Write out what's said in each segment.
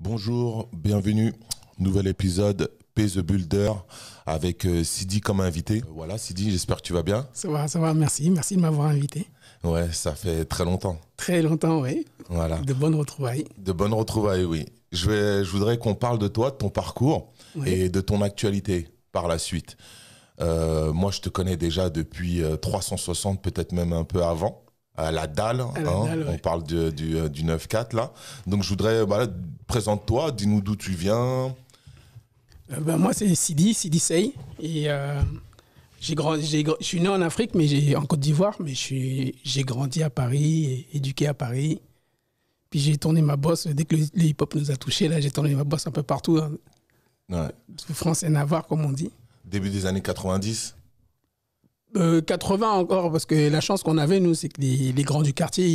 Bonjour, bienvenue, nouvel épisode P The Builder avec Sidi comme invité. Voilà Sidi, j'espère que tu vas bien. Ça va, merci de m'avoir invité. Ouais, ça fait très longtemps. Très longtemps, oui. Voilà. De bonnes retrouvailles. De bonnes retrouvailles, oui. Je voudrais qu'on parle de toi, de ton parcours et de ton actualité par la suite. Moi, je te connais déjà depuis 360, peut-être même un peu avant. À la dalle, ouais. On parle du 9-4 là. Donc je voudrais, présente-toi, dis-nous d'où tu viens. Moi c'est Sidi Sey. Et je suis né en Afrique, mais en Côte d'Ivoire, mais j'ai grandi à Paris, et éduqué à Paris. Puis j'ai tourné ma bosse, dès que le hip-hop nous a touchés, là j'ai tourné ma bosse un peu partout. Hein. Ouais. France et Navarre, comme on dit. Début des années 90. 80 encore, parce que la chance qu'on avait, nous, c'est que les grands du quartier,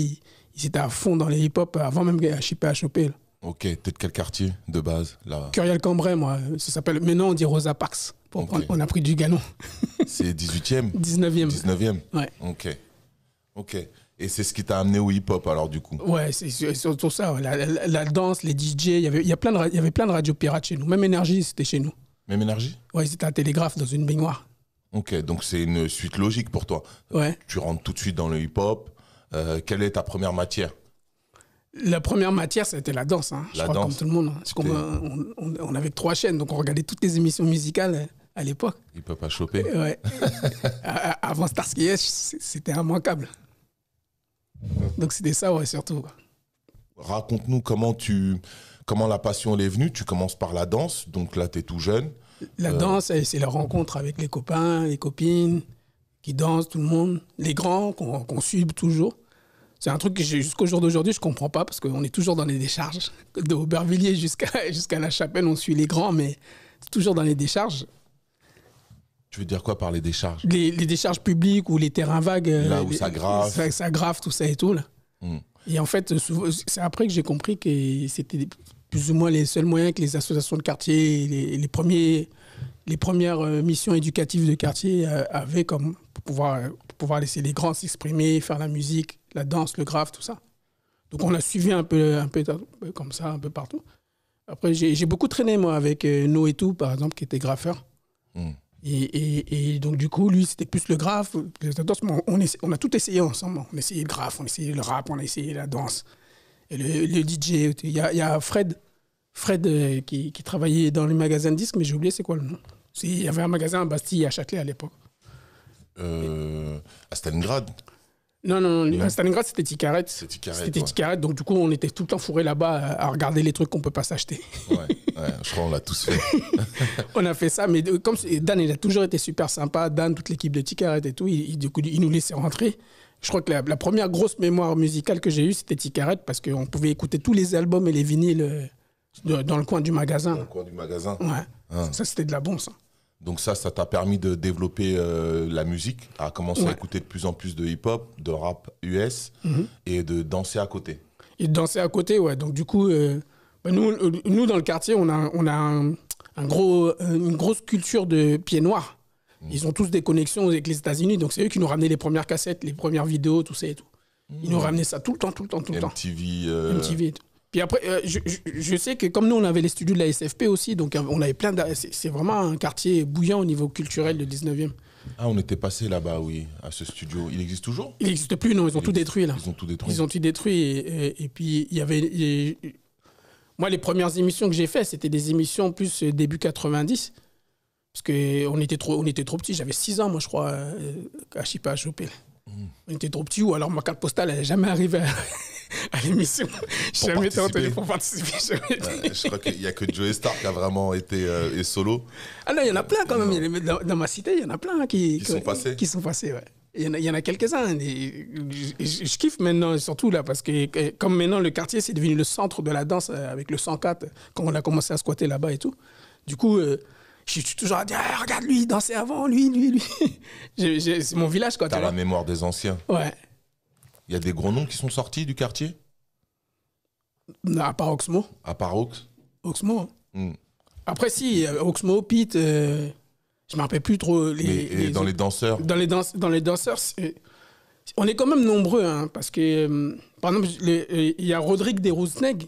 ils étaient à fond dans les hip-hop avant même à choper. Ok, t'es de quel quartier de base là? Curiel-Cambrai, moi, ça s'appelle. Maintenant, on dit Rosa Parks. Okay. On a pris du galon. C'est 18e 19e. 19e. Ouais. Ok. Et c'est ce qui t'a amené au hip-hop alors du coup? Ouais, c'est surtout ça. Ouais. La danse, les DJ, il y avait plein de radios pirates chez nous. Même Énergie, c'était chez nous. Même Énergie? Ouais, c'était à Télégraphe dans une baignoire. Ok, donc c'est une suite logique pour toi. Ouais. Tu rentres tout de suite dans le hip-hop. Quelle est ta première matière? La première matière, c'était la danse. Hein. Je crois danse. Comme tout le monde. Parce on avait 3 chaînes, donc on regardait toutes les émissions musicales à l'époque. Hip-hop à choper. Ouais. Avant Starsky Hutch, c'était immanquable. Donc c'était ça, ouais, surtout. Raconte-nous comment la passion elle est venue. Tu commences par la danse, donc là tu es tout jeune. La danse, c'est la rencontre avec les copains, les copines, qui dansent, tout le monde. Les grands, qu'on suit toujours. C'est un truc que jusqu'au jour d'aujourd'hui, je ne comprends pas, parce qu'on est toujours dans les décharges. De Aubervilliers jusqu'à La Chapelle, on suit les grands, mais c'est toujours dans les décharges. Tu veux dire quoi par les décharges? Les décharges publiques ou les terrains vagues. Là où ça grave. Ça grave, tout ça et tout. Là. Et en fait, c'est après que j'ai compris que c'était plus ou moins les seuls moyens que les associations de quartier, les premières missions éducatives de quartier avaient comme pour pouvoir laisser les grands s'exprimer, faire la musique, la danse, le graphe, tout ça. Donc on a suivi un peu comme ça, un peu partout. Après, j'ai beaucoup traîné, moi, avec No et tout, par exemple, qui était graffeur. Et donc, du coup, lui, c'était plus le graphe. La danse, on a tout essayé ensemble. On a essayé le graphe, on a essayé le rap, on a essayé la danse. Et le DJ, il y a Fred qui travaillait dans le magasin de disques, mais j'ai oublié c'est quoi le nom. Il y avait un magasin à Bastille et à Châtelet à l'époque. À Stalingrad? Non. À Stalingrad, c'était Ticaret. C'était Ticaret, donc du coup, on était tout le temps fourrés là-bas à regarder les trucs qu'on ne peut pas s'acheter. Ouais, je crois qu'on l'a tous fait. On a fait ça, mais comme Dan, il a toujours été super sympa. Dan, toute l'équipe de Ticaret et tout, du coup, il nous laissait rentrer. Je crois que la première grosse mémoire musicale que j'ai eue, c'était Ticaret, parce qu'on pouvait écouter tous les albums et les vinyles dans le coin du magasin. Dans le coin du magasin? Ouais. Ça, c'était de la bombe, ça. Donc ça t'a permis de développer la musique, à commencer à écouter de plus en plus de hip-hop, de rap US, et de danser à côté. Et de danser à côté, ouais. Donc du coup, nous, dans le quartier, on a une grosse culture de pieds noirs. Ils ont tous des connexions avec les États-Unis, donc c'est eux qui nous ramenaient les premières cassettes, les premières vidéos, tout ça et tout. Ils nous ramenaient ça tout le temps. MTV et tout. Puis après, je sais que comme nous, on avait les studios de la SFP aussi, donc on avait c'est vraiment un quartier bouillant au niveau culturel, le 19e. Ah, on était passé là-bas, oui, à ce studio. Il existe toujours? Il n'existe plus, non, ils ont tout détruit, là. Ils ont tout détruit. Ils ont tout détruit, et puis il y avait... Moi, les premières émissions que j'ai faites, c'était des émissions plus début 90, parce qu'on était trop petits, j'avais 6 ans, moi, je crois, à Chipa à choper. On était trop petits, ou alors ma carte postale, elle n'est jamais arrivée à l'émission. J'ai jamais été en télé pour participer. Je crois qu'il n'y a que Joey Star qui a vraiment été solo. Ah non, il y en a plein quand même. Dans ma cité, il y en a plein qui sont passés. Qui sont passés, ouais. Il y en a quelques-uns. Je kiffe maintenant, surtout là, parce que comme maintenant le quartier, c'est devenu le centre de la danse avec le 104, quand on a commencé à squatter là-bas et tout. Du coup, je suis toujours à dire, regarde lui, il dansait avant, lui. C'est mon village, quoi. T'as la mémoire des anciens. Ouais. Il y a des gros noms qui sont sortis du quartier? Non, à part Oxmo. À part Ox? Oxmo. Après, si, Oxmo, Pete, je ne me rappelle plus trop. Dans les danseurs? Dans les danseurs, on est quand même nombreux, hein, parce que, par exemple, il y a Rodrigue Desrousneg.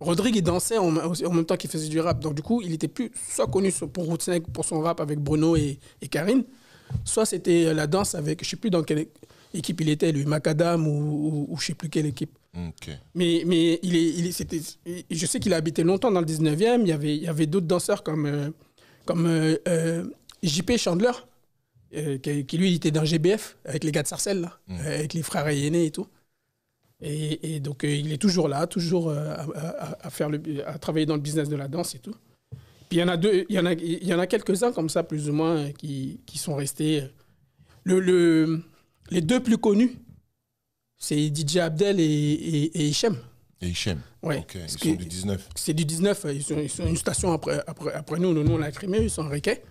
Rodrigue, il dansait en même temps qu'il faisait du rap. Donc, du coup, il était plus soit connu pour Rootsnake, pour son rap avec Bruno et Karine, soit c'était la danse avec, je ne sais plus dans quelle équipe il était, lui, Macadam ou je ne sais plus quelle équipe. Okay. Mais je sais qu'il a habité longtemps dans le 19e. Il y avait d'autres danseurs comme JP Chandler, qui lui, il était dans GBF, avec les gars de Sarcelles, là, avec les frères Ayéné et tout. Et donc, il est toujours là, toujours à travailler dans le business de la danse et tout. Puis il y en a quelques-uns comme ça, plus ou moins, qui sont restés. Les deux plus connus, c'est DJ Abdel et Hichem. Et Hichem, ouais. Ok, ils sont du 19. C'est du 19, ils sont une station après nous. Nous, on a Crimée, ils sont en Riquet.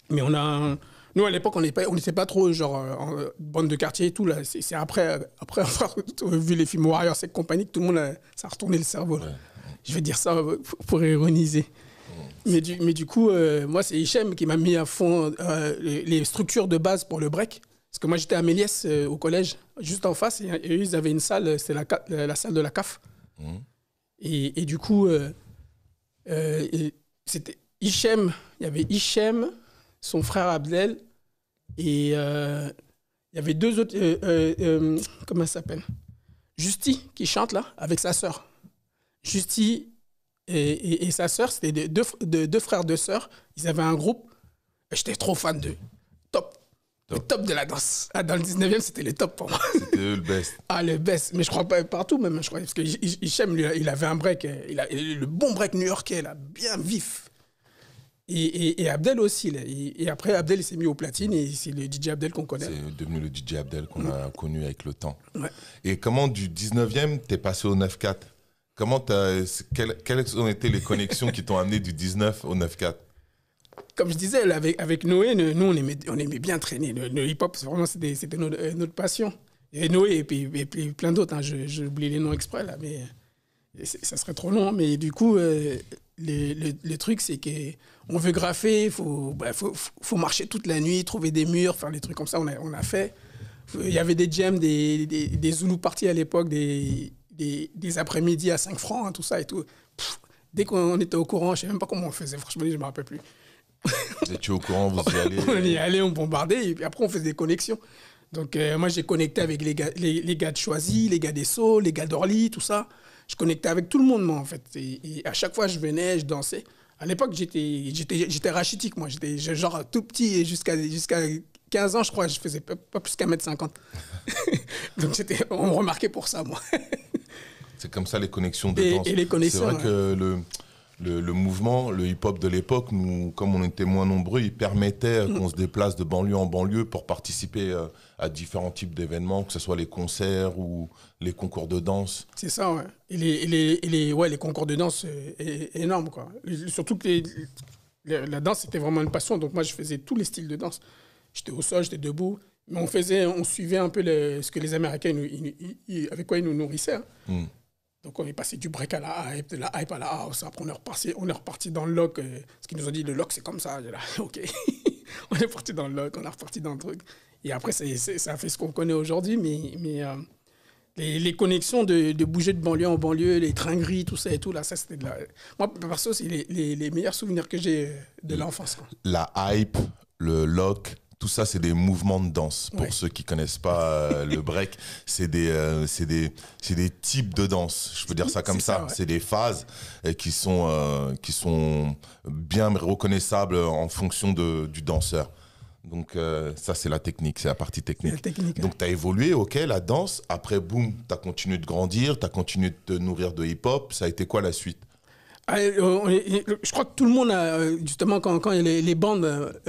Mais nous, à l'époque, on n'était pas trop genre en bande de quartier et tout. Là. C'est après avoir vu les films Warriors et compagnie que tout le monde, ça a retourné le cerveau. Ouais. Je vais dire ça pour ironiser. Mais du coup, moi, c'est Hichem qui m'a mis à fond les structures de base pour le break. Parce que moi, j'étais à Méliès au collège, juste en face. Et eux, ils avaient une salle, c'était la salle de la CAF. Et du coup, c'était Hichem. Il y avait Hichem, son frère Abdel, et il y avait deux autres, comment ça s'appelle, Justy, qui chante là, avec sa sœur. Justy et sa sœur, c'était deux frères, deux sœurs. Ils avaient un groupe, j'étais trop fan d'eux. Top. Le top de la danse. Ah, dans le 19e, c'était le top pour moi. C'était eux le best. Ah, le best. Mais je crois pas partout même, je crois. Parce que Hichem, lui, il avait un break, le bon break new-yorkais, là, bien vif. Et Abdel aussi. Là. Et après, Abdel, il s'est mis au platine et c'est le DJ Abdel qu'on connaît. C'est devenu le DJ Abdel qu'on a connu avec le temps. Ouais. Et comment du 19e, t'es passé au 9-4 ? Quelles ont été les connexions qui t'ont amené du 19 au 9-4 ? Comme je disais, avec Noé, nous, on aimait bien traîner. Le hip-hop, vraiment, c'était notre passion. Et Noé et puis plein d'autres. Hein, j'oublie les noms exprès, là, mais ça serait trop long. Mais du coup, le truc, c'est qu'on veut graffer, il faut marcher toute la nuit, trouver des murs, faire des trucs comme ça. On a fait. Il y avait des jams, des Zoulou parties à l'époque, des après-midi à 5 francs, hein, tout ça et tout. Dès qu'on était au courant, je ne sais même pas comment on faisait. Franchement, je ne me rappelle plus. Vous étiez au courant, vous y allez. On y allait, on bombardait, et puis après, on faisait des connexions. Donc, moi, j'ai connecté avec les gars de Choisy, les gars des Sceaux, les gars d'Orly, tout ça. Je connectais avec tout le monde, moi, en fait. Et à chaque fois, je venais, je dansais. À l'époque, j'étais rachitique, moi. J'étais genre tout petit, et jusqu'à 15 ans, je crois, je faisais pas plus qu'à 1m50. Donc, on me remarquait pour ça, moi. C'est comme ça les connexions de danse. Et les connexions. C'est vrai que le mouvement, le hip-hop de l'époque, nous, comme on était moins nombreux, il permettait qu'on se déplace de banlieue en banlieue pour participer à différents types d'événements, que ce soit les concerts ou les concours de danse. C'est ça, ouais. Et les concours de danse, énormes, quoi. Surtout que la danse, c'était vraiment une passion. Donc moi, je faisais tous les styles de danse. J'étais au sol, j'étais debout. Mais on suivait un peu ce que les Américains, avec quoi ils nous nourrissaient. Hein. Donc, on est passé du break à la hype, de la hype à la house. Après, on est reparti dans le lock. Ce qu'ils nous ont dit, le lock, c'est comme ça. J'ai là, OK. On est parti dans le lock, on est reparti dans le truc. Et après, ça a fait ce qu'on connaît aujourd'hui. Mais les connexions de bouger de banlieue en banlieue, les tringueries, tout ça et tout, là, ça, c'était de la... Moi, perso, c'est les meilleurs souvenirs que j'ai de l'enfance, quoi. La hype, le lock... Tout ça, c'est des mouvements de danse. Pour ceux qui ne connaissent pas le break, c'est des types de danse. Je peux dire ça comme ça. Ouais. C'est des phases qui sont bien reconnaissables en fonction du danseur. Donc, ça, c'est la technique. C'est la partie technique. Donc, tu as évolué, OK, la danse. Après, boum, tu as continué de grandir. Tu as continué de te nourrir de hip-hop. Ça a été quoi la suite ? Je crois que tout le monde a, justement, quand il y a les bandes...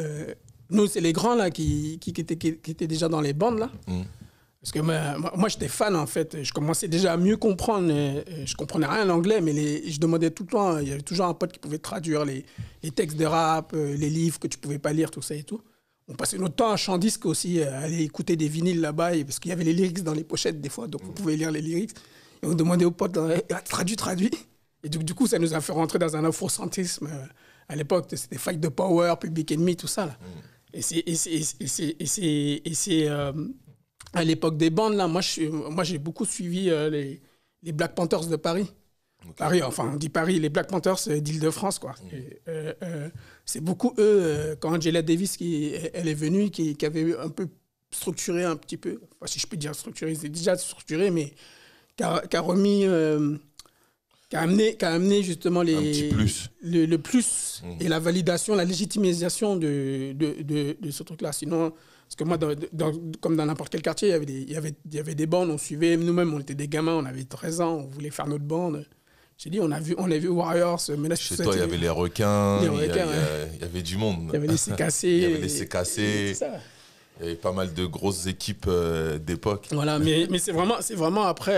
Nous, c'est les grands là, qui étaient déjà dans les bandes. Là. Parce que moi, j'étais fan, en fait. Je commençais déjà à mieux comprendre. Je comprenais rien en anglais, mais je demandais tout le temps. Il y avait toujours un pote qui pouvait traduire les textes de rap, les livres que tu ne pouvais pas lire, tout ça et tout. On passait notre temps à Chant-Disque aussi, à aller écouter des vinyles là-bas, parce qu'il y avait les lyrics dans les pochettes des fois, donc on pouvait lire les lyrics. Et on demandait aux potes, traduit. Et du coup, ça nous a fait rentrer dans un afrocentrisme. À l'époque, c'était Fight the Power, Public Enemy, tout ça. Là. Et c'est à l'époque des bandes, là, moi j'ai beaucoup suivi les Black Panthers de Paris. Okay. Paris, enfin, on dit Paris, les Black Panthers d'Île-de-France, quoi. C'est beaucoup eux, quand Angela Davis, elle est venue, qui avait un peu structuré un petit peu, enfin, si je peux dire structuré, c'est déjà structuré, mais qui a remis, qui a amené justement un petit plus. le plus et la validation, la légitimisation de ce truc-là. Sinon, parce que moi, comme dans n'importe quel quartier, il y avait des bandes, on suivait, nous-mêmes, on était des gamins, on avait 13 ans, on voulait faire notre bande. J'ai dit, on a vu Warriors, mais là, chez toi, il y avait les requins, il y avait du monde. Il y avait les CKC. Il y avait les CKC. C'est ça. Il y avait pas mal de grosses équipes d'époque. Voilà, mais c'est vraiment après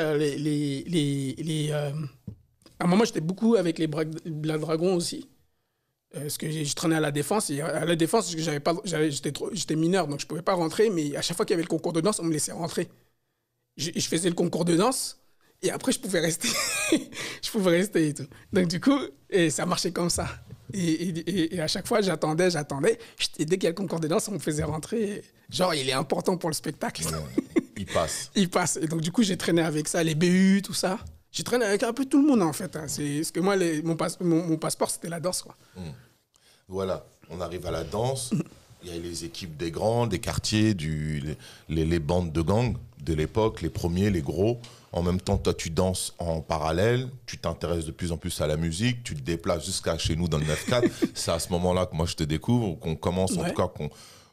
à un moment, j'étais beaucoup avec les Black Dragons aussi. Parce que je traînais à la Défense. Et à la Défense, j'étais mineur, donc je ne pouvais pas rentrer. Mais à chaque fois qu'il y avait le concours de danse, on me laissait rentrer. Je faisais le concours de danse. Et après, je pouvais rester. Je pouvais rester et tout. Donc, du coup, ça marchait comme ça. Et à chaque fois, j'attendais. Et dès qu'il y a le concours de danse, on me faisait rentrer. Genre, il est important pour le spectacle. Il passe. Il passe. Et donc, du coup, j'ai traîné avec ça, les BU, tout ça. J'ai traîné avec un peu tout le monde, en fait. C'est parce que moi, mon passeport, c'était la danse, quoi. Voilà. On arrive à la danse. Il y a les équipes des grands, des quartiers, les bandes de gangs de l'époque, les premiers, les gros. En même temps, toi, tu danses en parallèle, tu t'intéresses de plus en plus à la musique, tu te déplaces jusqu'à chez nous dans le 9-4. C'est à ce moment-là que moi, je te découvre, qu'on commence, en tout cas,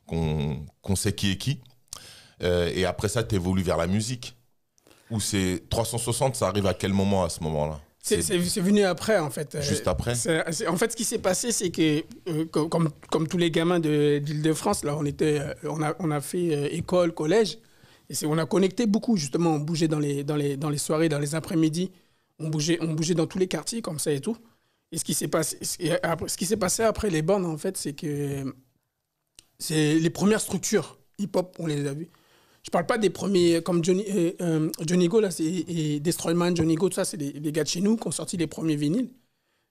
qu'on sait qui est qui. Et après ça, tu évolues vers la musique. Ou c'est 360, ça arrive à quel moment à ce moment-là? C'est venu après, en fait. Juste après? En fait, ce qui s'est passé, c'est que, comme tous les gamins d'Île-de-France, là, on a fait école, collège. Et on a connecté beaucoup, justement. On bougeait dans les soirées, dans les après-midi. On bougeait dans tous les quartiers, comme ça et tout. Et ce qui s'est passé après les bandes, en fait, c'est que c'est les premières structures hip-hop, on les a vues. Je parle pas des premiers, comme Johnny Go, là, et Destroyman, Johnny Go, tout ça, c'est des gars de chez nous qui ont sorti les premiers vinyles.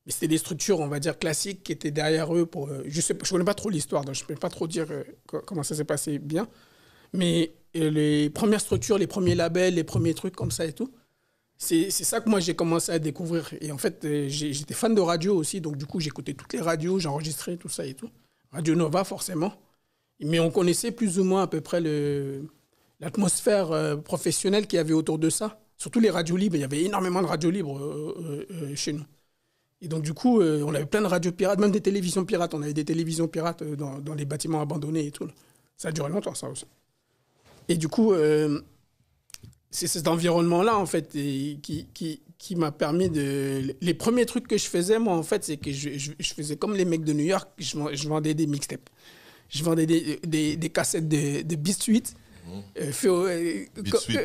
Mais c'était des structures, on va dire, classiques qui étaient derrière eux. Je connais pas trop l'histoire, donc je peux pas trop dire comment ça s'est passé bien. Mais les premières structures, les premiers labels, les premiers trucs comme ça et tout, c'est ça que moi j'ai commencé à découvrir. Et en fait, j'étais fan de radio aussi, donc du coup j'écoutais toutes les radios, j'enregistrais tout ça et tout. Radio Nova forcément. Mais on connaissait plus ou moins à peu près l'atmosphère professionnelle qu'il y avait autour de ça. Surtout les radios libres, il y avait énormément de radios libres chez nous. Et donc du coup, on avait plein de radios pirates, même des télévisions pirates. On avait des télévisions pirates dans les bâtiments abandonnés et tout. Là. Ça a duré longtemps ça aussi. Et du coup, c'est cet environnement-là, en fait, qui m'a permis de... Les premiers trucs que je faisais, moi, en fait, c'est que je faisais comme les mecs de New York, je vendais des mixtapes. Je vendais des cassettes de Beat Street. Beat Street,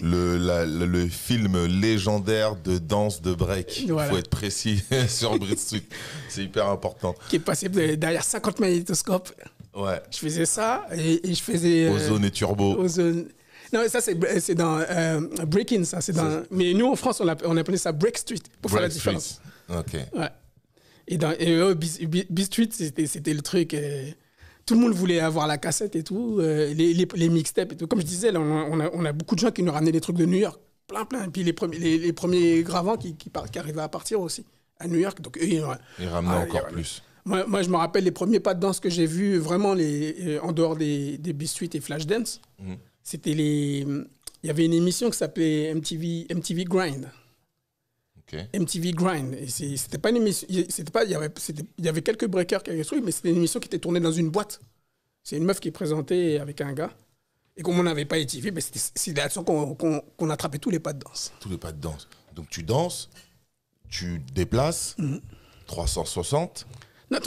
le film légendaire de danse de break. Il faut être précis sur Beat Street. C'est hyper important. Qui est passé derrière 50 magnétoscopes. Ouais. Je faisais ça et je faisais... Ozone et Turbo. Ozone. Non, ça, c'est dans Breaking, ça. Mais nous, en France, on appelait ça Break Street, pour faire la différence. OK. Ouais. Et Beat Street, c'était le truc... tout le monde voulait avoir la cassette et tout, les mixtapes et tout. Comme je disais, là, on a beaucoup de gens qui nous ramenaient des trucs de New York. Plein. Et puis les premiers gravants qui arrivaient à partir aussi, à New York. Donc, ils ramenaient encore plus. Moi, je me rappelle les premiers pas de danse que j'ai vus, vraiment, en dehors des Beat Street et Flashdance. C'était il y avait une émission qui s'appelait MTV Grind. Okay. MTV Grind. Et c'était pas une émission... il y avait quelques breakers qui avaient trucs, mais c'était une émission qui était tournée dans une boîte. C'est une meuf qui est présentée avec un gars. Et comme on n'avait pas MTV, ben c'est là-dessus qu'on attrapait tous les pas de danse. Tous les pas de danse. Donc tu danses, tu déplaces, 360... Non,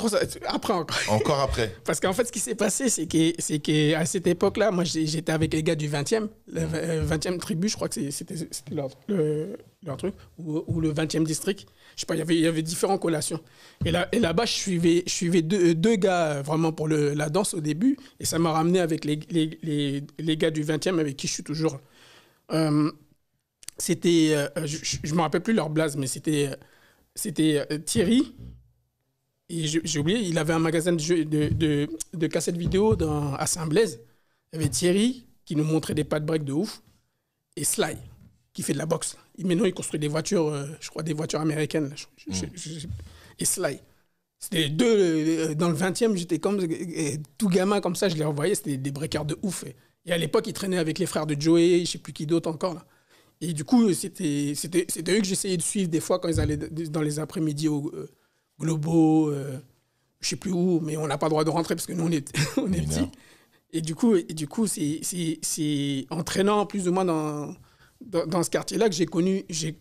après encore. Encore après. Parce qu'en fait, ce qui s'est passé, c'est qu'à cette époque-là, moi, j'étais avec les gars du 20e, le 20e tribu, je crois que c'était leur truc, ou le 20e district. Je sais pas, il y avait différentes collations. Et là-bas, je suivais deux gars vraiment pour la danse au début, et ça m'a ramené avec les gars du 20e avec qui je suis toujours. C'était, je me rappelle plus leur blaze, mais c'était Thierry. Et j'ai oublié, il avait un magasin de cassettes vidéo à Saint-Blaise. Il y avait Thierry qui nous montrait des pas de break de ouf et Sly. qui fait de la boxe. Maintenant, il construit des voitures, je crois, des voitures américaines. Là. Et Sly. C'était les deux, dans le 20e, j'étais comme tout gamin comme ça, je les revoyais, c'était des breakers de ouf. Et à l'époque, ils traînaient avec les frères de Joey, je sais plus qui d'autre encore. Là. Et du coup, c'était eux que j'essayais de suivre des fois quand ils allaient dans les après-midi au Globo, je sais plus où, mais on n'a pas le droit de rentrer parce que nous, on est petits. Et du coup, c'est en traînant plus ou moins dans ce quartier-là que j'ai connu les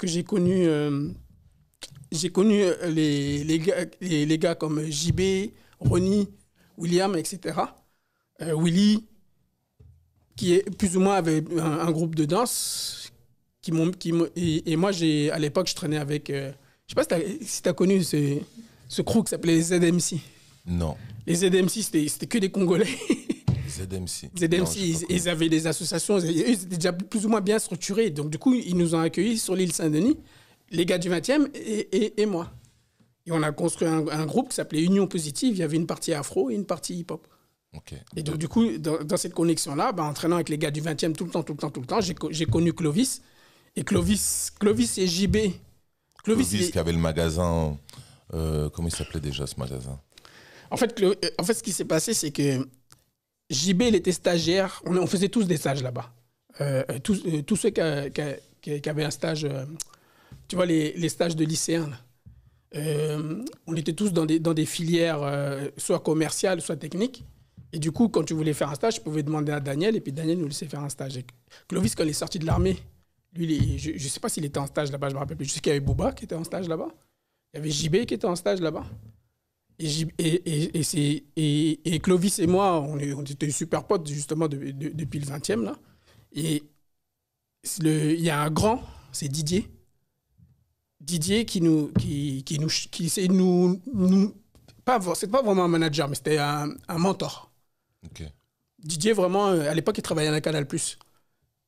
gars comme JB, Ronnie, William, etc. Willy, qui est plus ou moins avait un groupe de danse. Et moi, à l'époque, je traînais avec... je sais pas si tu as connu ce crew qui s'appelait les ZMC. Non. Les ZMC, c'était que des Congolais. ZMC. ZMC, ils avaient des associations. Ils étaient déjà plus ou moins bien structurés. Donc, du coup, ils nous ont accueillis sur l'île Saint-Denis, les gars du 20e et moi. Et on a construit un groupe qui s'appelait Union Positive. Il y avait une partie afro et une partie hip-hop. Okay. Et donc, du coup, dans cette connexion-là, en traînant avec les gars du 20e tout le temps, j'ai connu Clovis. Et Clovis et JB. Clovis qui avait le magasin... comment il s'appelait déjà ce magasin? En fait, ce qui s'est passé, c'est que JB, il était stagiaire. On faisait tous des stages là-bas. Tous ceux qui avaient un stage, tu vois, les stages de lycéens. On était tous dans des filières soit commerciales, soit techniques. Et du coup, quand tu voulais faire un stage, je pouvais demander à Daniel, et puis Daniel nous laissait faire un stage. Et Clovis, quand il est sorti de l'armée, lui, je ne sais pas s'il était en stage là-bas, je me rappelle plus. Je sais qu'il y avait Booba qui était en stage là-bas. Il y avait JB qui était en stage là-bas. Et Clovis et moi, on était super potes justement depuis le 20e. Là. Et il y a un grand, c'est Didier. Didier qui essaie de nous c'est pas vraiment un manager, mais c'était un mentor. Okay. Didier, vraiment, à l'époque, il travaillait à la Canal+.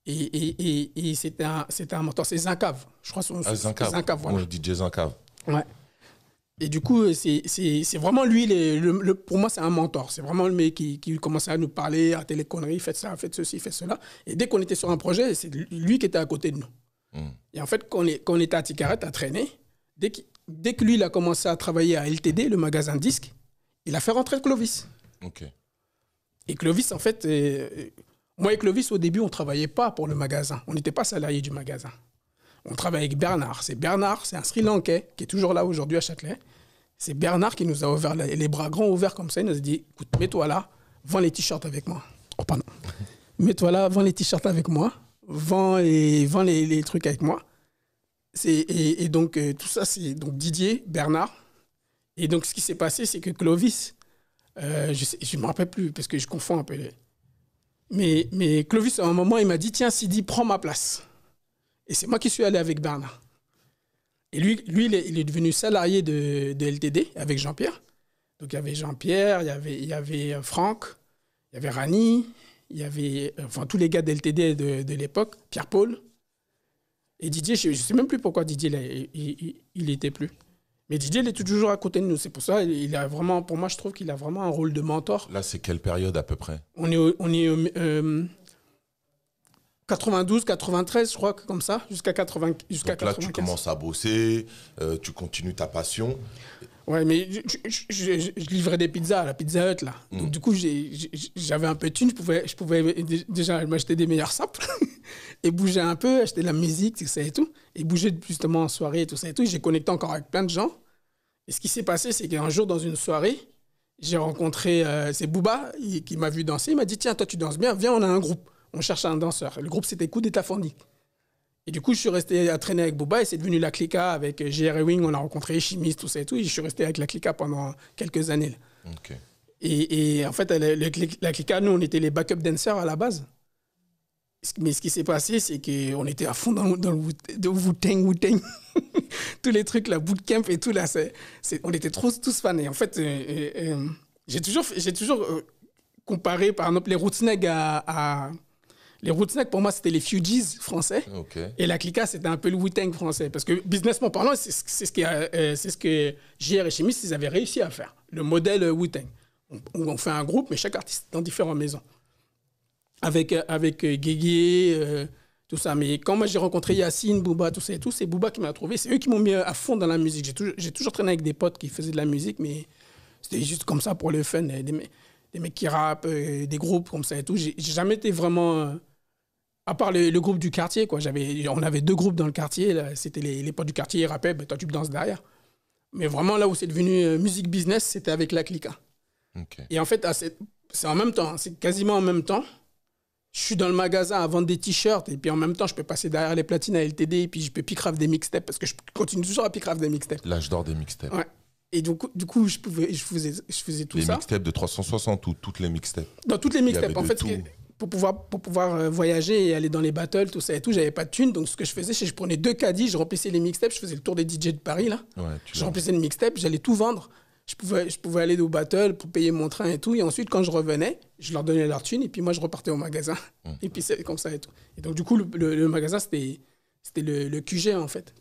Et c'était un mentor. C'est Zincav, je crois. Zincav, voilà. Oui, DJ Zincav. Ouais. Et du coup, c'est vraiment lui, pour moi, c'est un mentor. C'est vraiment le mec qui commençait à nous parler, à les conneries, faites ça, faites ceci, faites cela. Et dès qu'on était sur un projet, c'est lui qui était à côté de nous. Et en fait, quand on était à Ticaret, à traîner, dès que lui, il a commencé à travailler à LTD, le magasin de disques, il a fait rentrer Clovis. Ok. Et Clovis, en fait, moi et Clovis, au début, on ne travaillait pas pour le magasin. On n'était pas salariés du magasin. On travaillait avec Bernard. Bernard, c'est un Sri Lankais qui est toujours là aujourd'hui à Châtelet. C'est Bernard qui nous a ouvert les bras grands ouverts comme ça. Il nous a dit, écoute, mets-toi là, vends les t-shirts avec moi. Oh, pardon. Mets-toi là, vends les t-shirts avec moi. Vends les trucs avec moi. Et donc, tout ça, c'est donc Didier, Bernard. Et donc, ce qui s'est passé, c'est que Clovis, je ne me rappelle plus parce que je confonds un peu Mais Clovis, à un moment, il m'a dit, tiens, Sidi, prends ma place. Et c'est moi qui suis allé avec Bernard. Et lui il est devenu salarié de LTD avec Jean-Pierre. Donc, il y avait Jean-Pierre, il y avait Franck, il y avait Rani, il y avait tous les gars de LTD de l'époque, Pierre-Paul. Et Didier, je ne sais même plus pourquoi Didier, il n'était plus. Mais Didier, il est toujours à côté de nous. C'est pour ça, il a vraiment, pour moi, je trouve qu'il a vraiment un rôle de mentor. Là, c'est quelle période à peu près? On est 92, 93, je crois, comme ça, jusqu'à 80. Donc là, 95. Tu commences à bosser, tu continues ta passion. Ouais, mais je livrais des pizzas à la Pizza Hut, là. Donc, du coup, j'avais un peu de thunes. Je pouvais déjà m'acheter des meilleurs sapes et bouger un peu, acheter de la musique, tout ça et tout. Et bouger justement en soirée, tout ça et tout. J'ai connecté encore avec plein de gens. Et ce qui s'est passé, c'est qu'un jour, dans une soirée, j'ai rencontré, c'est Booba qui m'a vu danser. Il m'a dit, tiens, toi, tu danses bien, viens, on a un groupe. On cherche un danseur. Le groupe, c'était Coup d'État Fondique. Et du coup, je suis resté à traîner avec Booba et c'est devenu la Clica avec JR Ewing. On a rencontré les chimistes, tout ça et tout. Et je suis resté avec la Clica pendant quelques années. Là. Okay. Et en fait, la Clica, nous, on était les backup dancers à la base. Mais ce qui s'est passé, c'est qu'on était à fond dans le Wu-Tang. Tous les trucs, la bootcamp et tout, là, on était tous fans. Et en fait, j'ai toujours comparé, par exemple, les Rootsnag à les Rootsnag, pour moi, c'était les Fugees français. Okay. Et la Clica, c'était un peu le Wu-Tang français. Parce que, businessment parlant, c'est ce que JR et Chimiste, ils avaient réussi à faire. Le modèle Wu-Tang. On fait un groupe, mais chaque artiste dans différentes maisons. Avec Guégué, tout ça. Mais quand moi j'ai rencontré Yacine, Booba, tout ça et tout, c'est Booba qui m'a trouvé. C'est eux qui m'ont mis à fond dans la musique. J'ai toujours traîné avec des potes qui faisaient de la musique, mais c'était juste comme ça pour le fun. Des mecs qui rappent, des groupes comme ça et tout. J'ai jamais été vraiment... à part le groupe du quartier, quoi. On avait 2 groupes dans le quartier. C'était les potes du quartier, ils rappaient, ben, toi tu danses derrière. Mais vraiment là où c'est devenu musique business, c'était avec la Clica. Okay. Et en fait, c'est en même temps, c'est quasiment en même temps. Je suis dans le magasin à vendre des t-shirts et puis en même temps, je peux passer derrière les platines à LTD et puis je peux pick-raft des mixtapes parce que je continue toujours à pick-raft des mixtapes. L'âge d'or des mixtapes. Ouais. Et du coup je faisais tout les ça. Les mixtapes de 360 ou toutes les mixtapes? Dans toutes les mixtapes. En fait, pour pouvoir voyager et aller dans les battles, tout ça et tout, j'avais pas de thunes. Donc ce que je faisais, c'est que je prenais 2 caddies, je remplissais les mixtapes, je faisais le tour des DJ de Paris, là. Ouais, je remplissais les mixtapes, j'allais tout vendre. Je pouvais aller au battle pour payer mon train et tout. Et ensuite, quand je revenais, je leur donnais leur thune et puis moi, je repartais au magasin. Et puis c'est comme ça et tout. Et donc, du coup, le magasin, c'était le QG, en fait.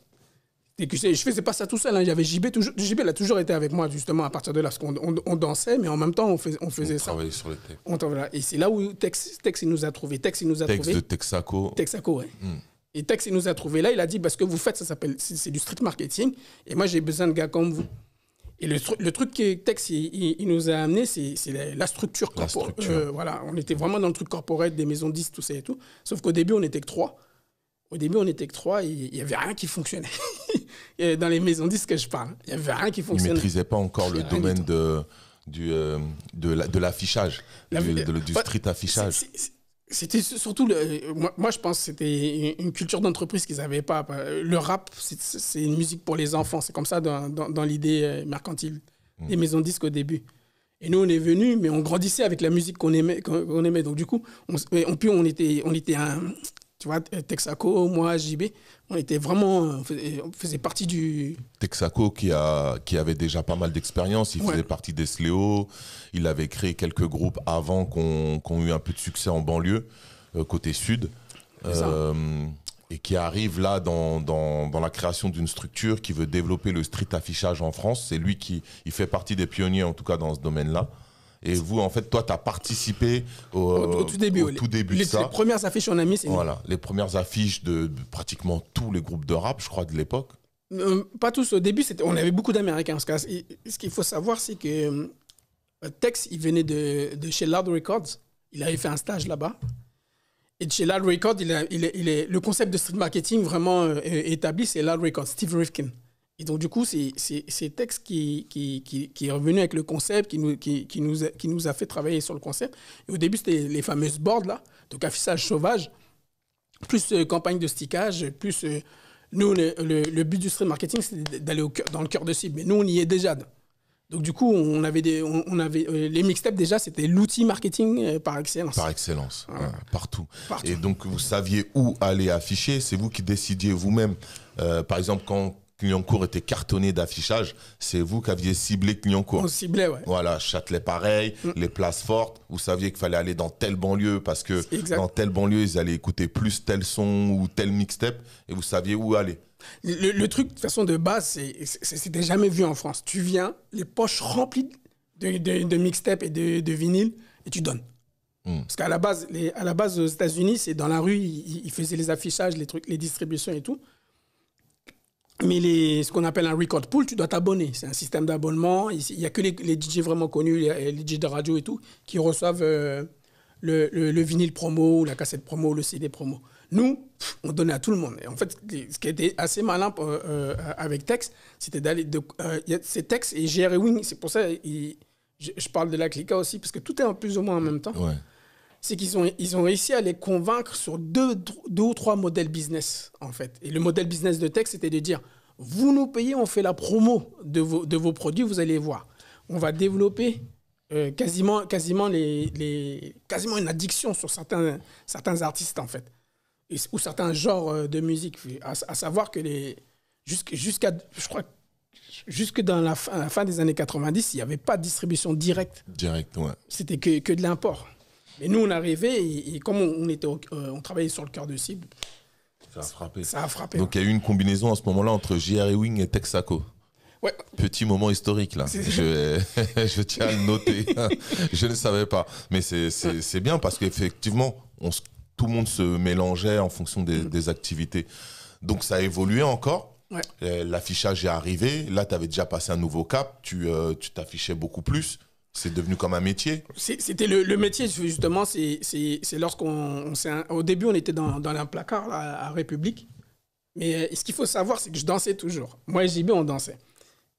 Je faisais pas ça tout seul. Hein. Il y avait JB, JB, il a toujours été avec moi, justement, à partir de là. Parce qu'on dansait, mais en même temps, on faisait ça. On travaillait sur les tapes. Voilà. Et c'est là où Tex, il nous a trouvé. Tex de Texaco. Texaco, ouais. Et Tex, il nous a trouvé là. Il a dit, parce que vous faites, c'est du street marketing. Et moi, j'ai besoin de gars comme vous. Et le truc que Tex, il nous a amené, c'est la structure. Voilà, on était vraiment dans le truc corporate, des maisons 10, tout ça et tout. Sauf qu'au début, on n'était que 3. Au début, on n'était que 3 et il n'y avait rien qui fonctionnait. Dans les maisons 10 que je parle, il n'y avait rien qui fonctionnait. Ils ne maîtrisaient pas encore le domaine de l'affichage, du street affichage. C'était surtout, moi je pense que c'était une culture d'entreprise qu'ils n'avaient pas. Le rap, c'est une musique pour les enfants. C'est comme ça dans l'idée mercantile des maisons disques au début. Et nous, on est venus, mais on grandissait avec la musique qu'on aimait. Donc du coup, on était un... Tu vois, Texaco, moi, JB, on était vraiment... On faisait partie du... Texaco qui avait déjà pas mal d'expérience, il faisait partie des Sléo, il avait créé quelques groupes avant qu'on eu un peu de succès en banlieue, côté sud, et qui arrive là dans la création d'une structure qui veut développer le street affichage en France. C'est lui il fait partie des pionniers, en tout cas, dans ce domaine-là. Et vous, en fait, toi, tu as participé au tout début de ça. Les premières affiches qu'on a mis, c'est voilà, les premières affiches de pratiquement tous les groupes de rap, je crois, de l'époque. Pas tous. Au début, on avait beaucoup d'Américains. Ce qu'il faut savoir, c'est que Tex, il venait de chez Loud Records. Il avait fait un stage là-bas. Et de chez Loud Records, le concept de street marketing vraiment établi, c'est Loud Records, Steve Rifkin. Et donc, du coup, c'est Tex qui est revenu avec le concept, qui nous a fait travailler sur le concept. Et au début, c'était les fameuses boards, là, donc affichage sauvage, plus campagne de stickage, plus... nous, le but du street marketing, c'était d'aller dans le cœur de cible. Mais nous, on y est déjà. Donc, du coup, on avait les mixtapes, déjà, c'était l'outil marketing par excellence. Par excellence, partout. Et donc, vous saviez où aller afficher. C'est vous qui décidiez vous-même. Par exemple, quand Clignancourt était cartonné d'affichage, c'est vous qui aviez ciblé Clignancourt. On ciblait, ouais. Voilà, Châtelet pareil, les places fortes. Vous saviez qu'il fallait aller dans telle banlieue parce que dans telle banlieue, ils allaient écouter plus tel son ou tel mixtape et vous saviez où aller. Le truc, de toute façon, de base, c'était jamais vu en France. Tu viens, les poches remplies de mixtapes et de vinyles et tu donnes. Parce qu'à la base, aux États-Unis, c'est dans la rue, ils faisaient les affichages, les trucs, les distributions et tout. Mais ce qu'on appelle un record pool, tu dois t'abonner. C'est un système d'abonnement. Il n'y a que les DJ vraiment connus, les DJ de radio et tout, qui reçoivent le vinyle promo, la cassette promo, le CD promo. Nous, on donnait à tout le monde. Et en fait, ce qui était assez malin avec Tex, c'était d'aller... c'est Tex et GR Wing. C'est pour ça je parle de la Clica aussi, parce que tout est en plus ou moins en même temps. Ouais. C'est qu'ils ont réussi à les convaincre sur deux ou trois modèles business, en fait. Et le modèle business de Tex, c'était de dire, vous nous payez, on fait la promo de vos produits, vous allez voir. On va développer quasiment une addiction sur certains artistes, en fait. Ou certains genres de musique. À savoir que jusque dans la fin des années 90, il n'y avait pas de distribution directe. Direct, ouais. C'était que de l'import. Et nous, on arrivait et comme on travaillait sur le cœur de cible, ça a frappé. Ça a frappé. Donc il y a eu une combinaison à ce moment-là entre J.R. Ewing et Texaco. Ouais. Petit moment historique là. Je tiens à le noter. Je ne savais pas. Mais c'est bien parce qu'effectivement, tout le monde se mélangeait en fonction des activités. Donc ça a évolué encore. Ouais. L'affichage est arrivé. Là, tu avais déjà passé un nouveau cap. Tu t'affichais beaucoup plus. C'est devenu comme un métier. C'était le métier, justement. C'est lorsqu'on... Au début, on était dans un placard là, à République. Mais ce qu'il faut savoir, c'est que je dansais toujours. Moi et JB, on dansait.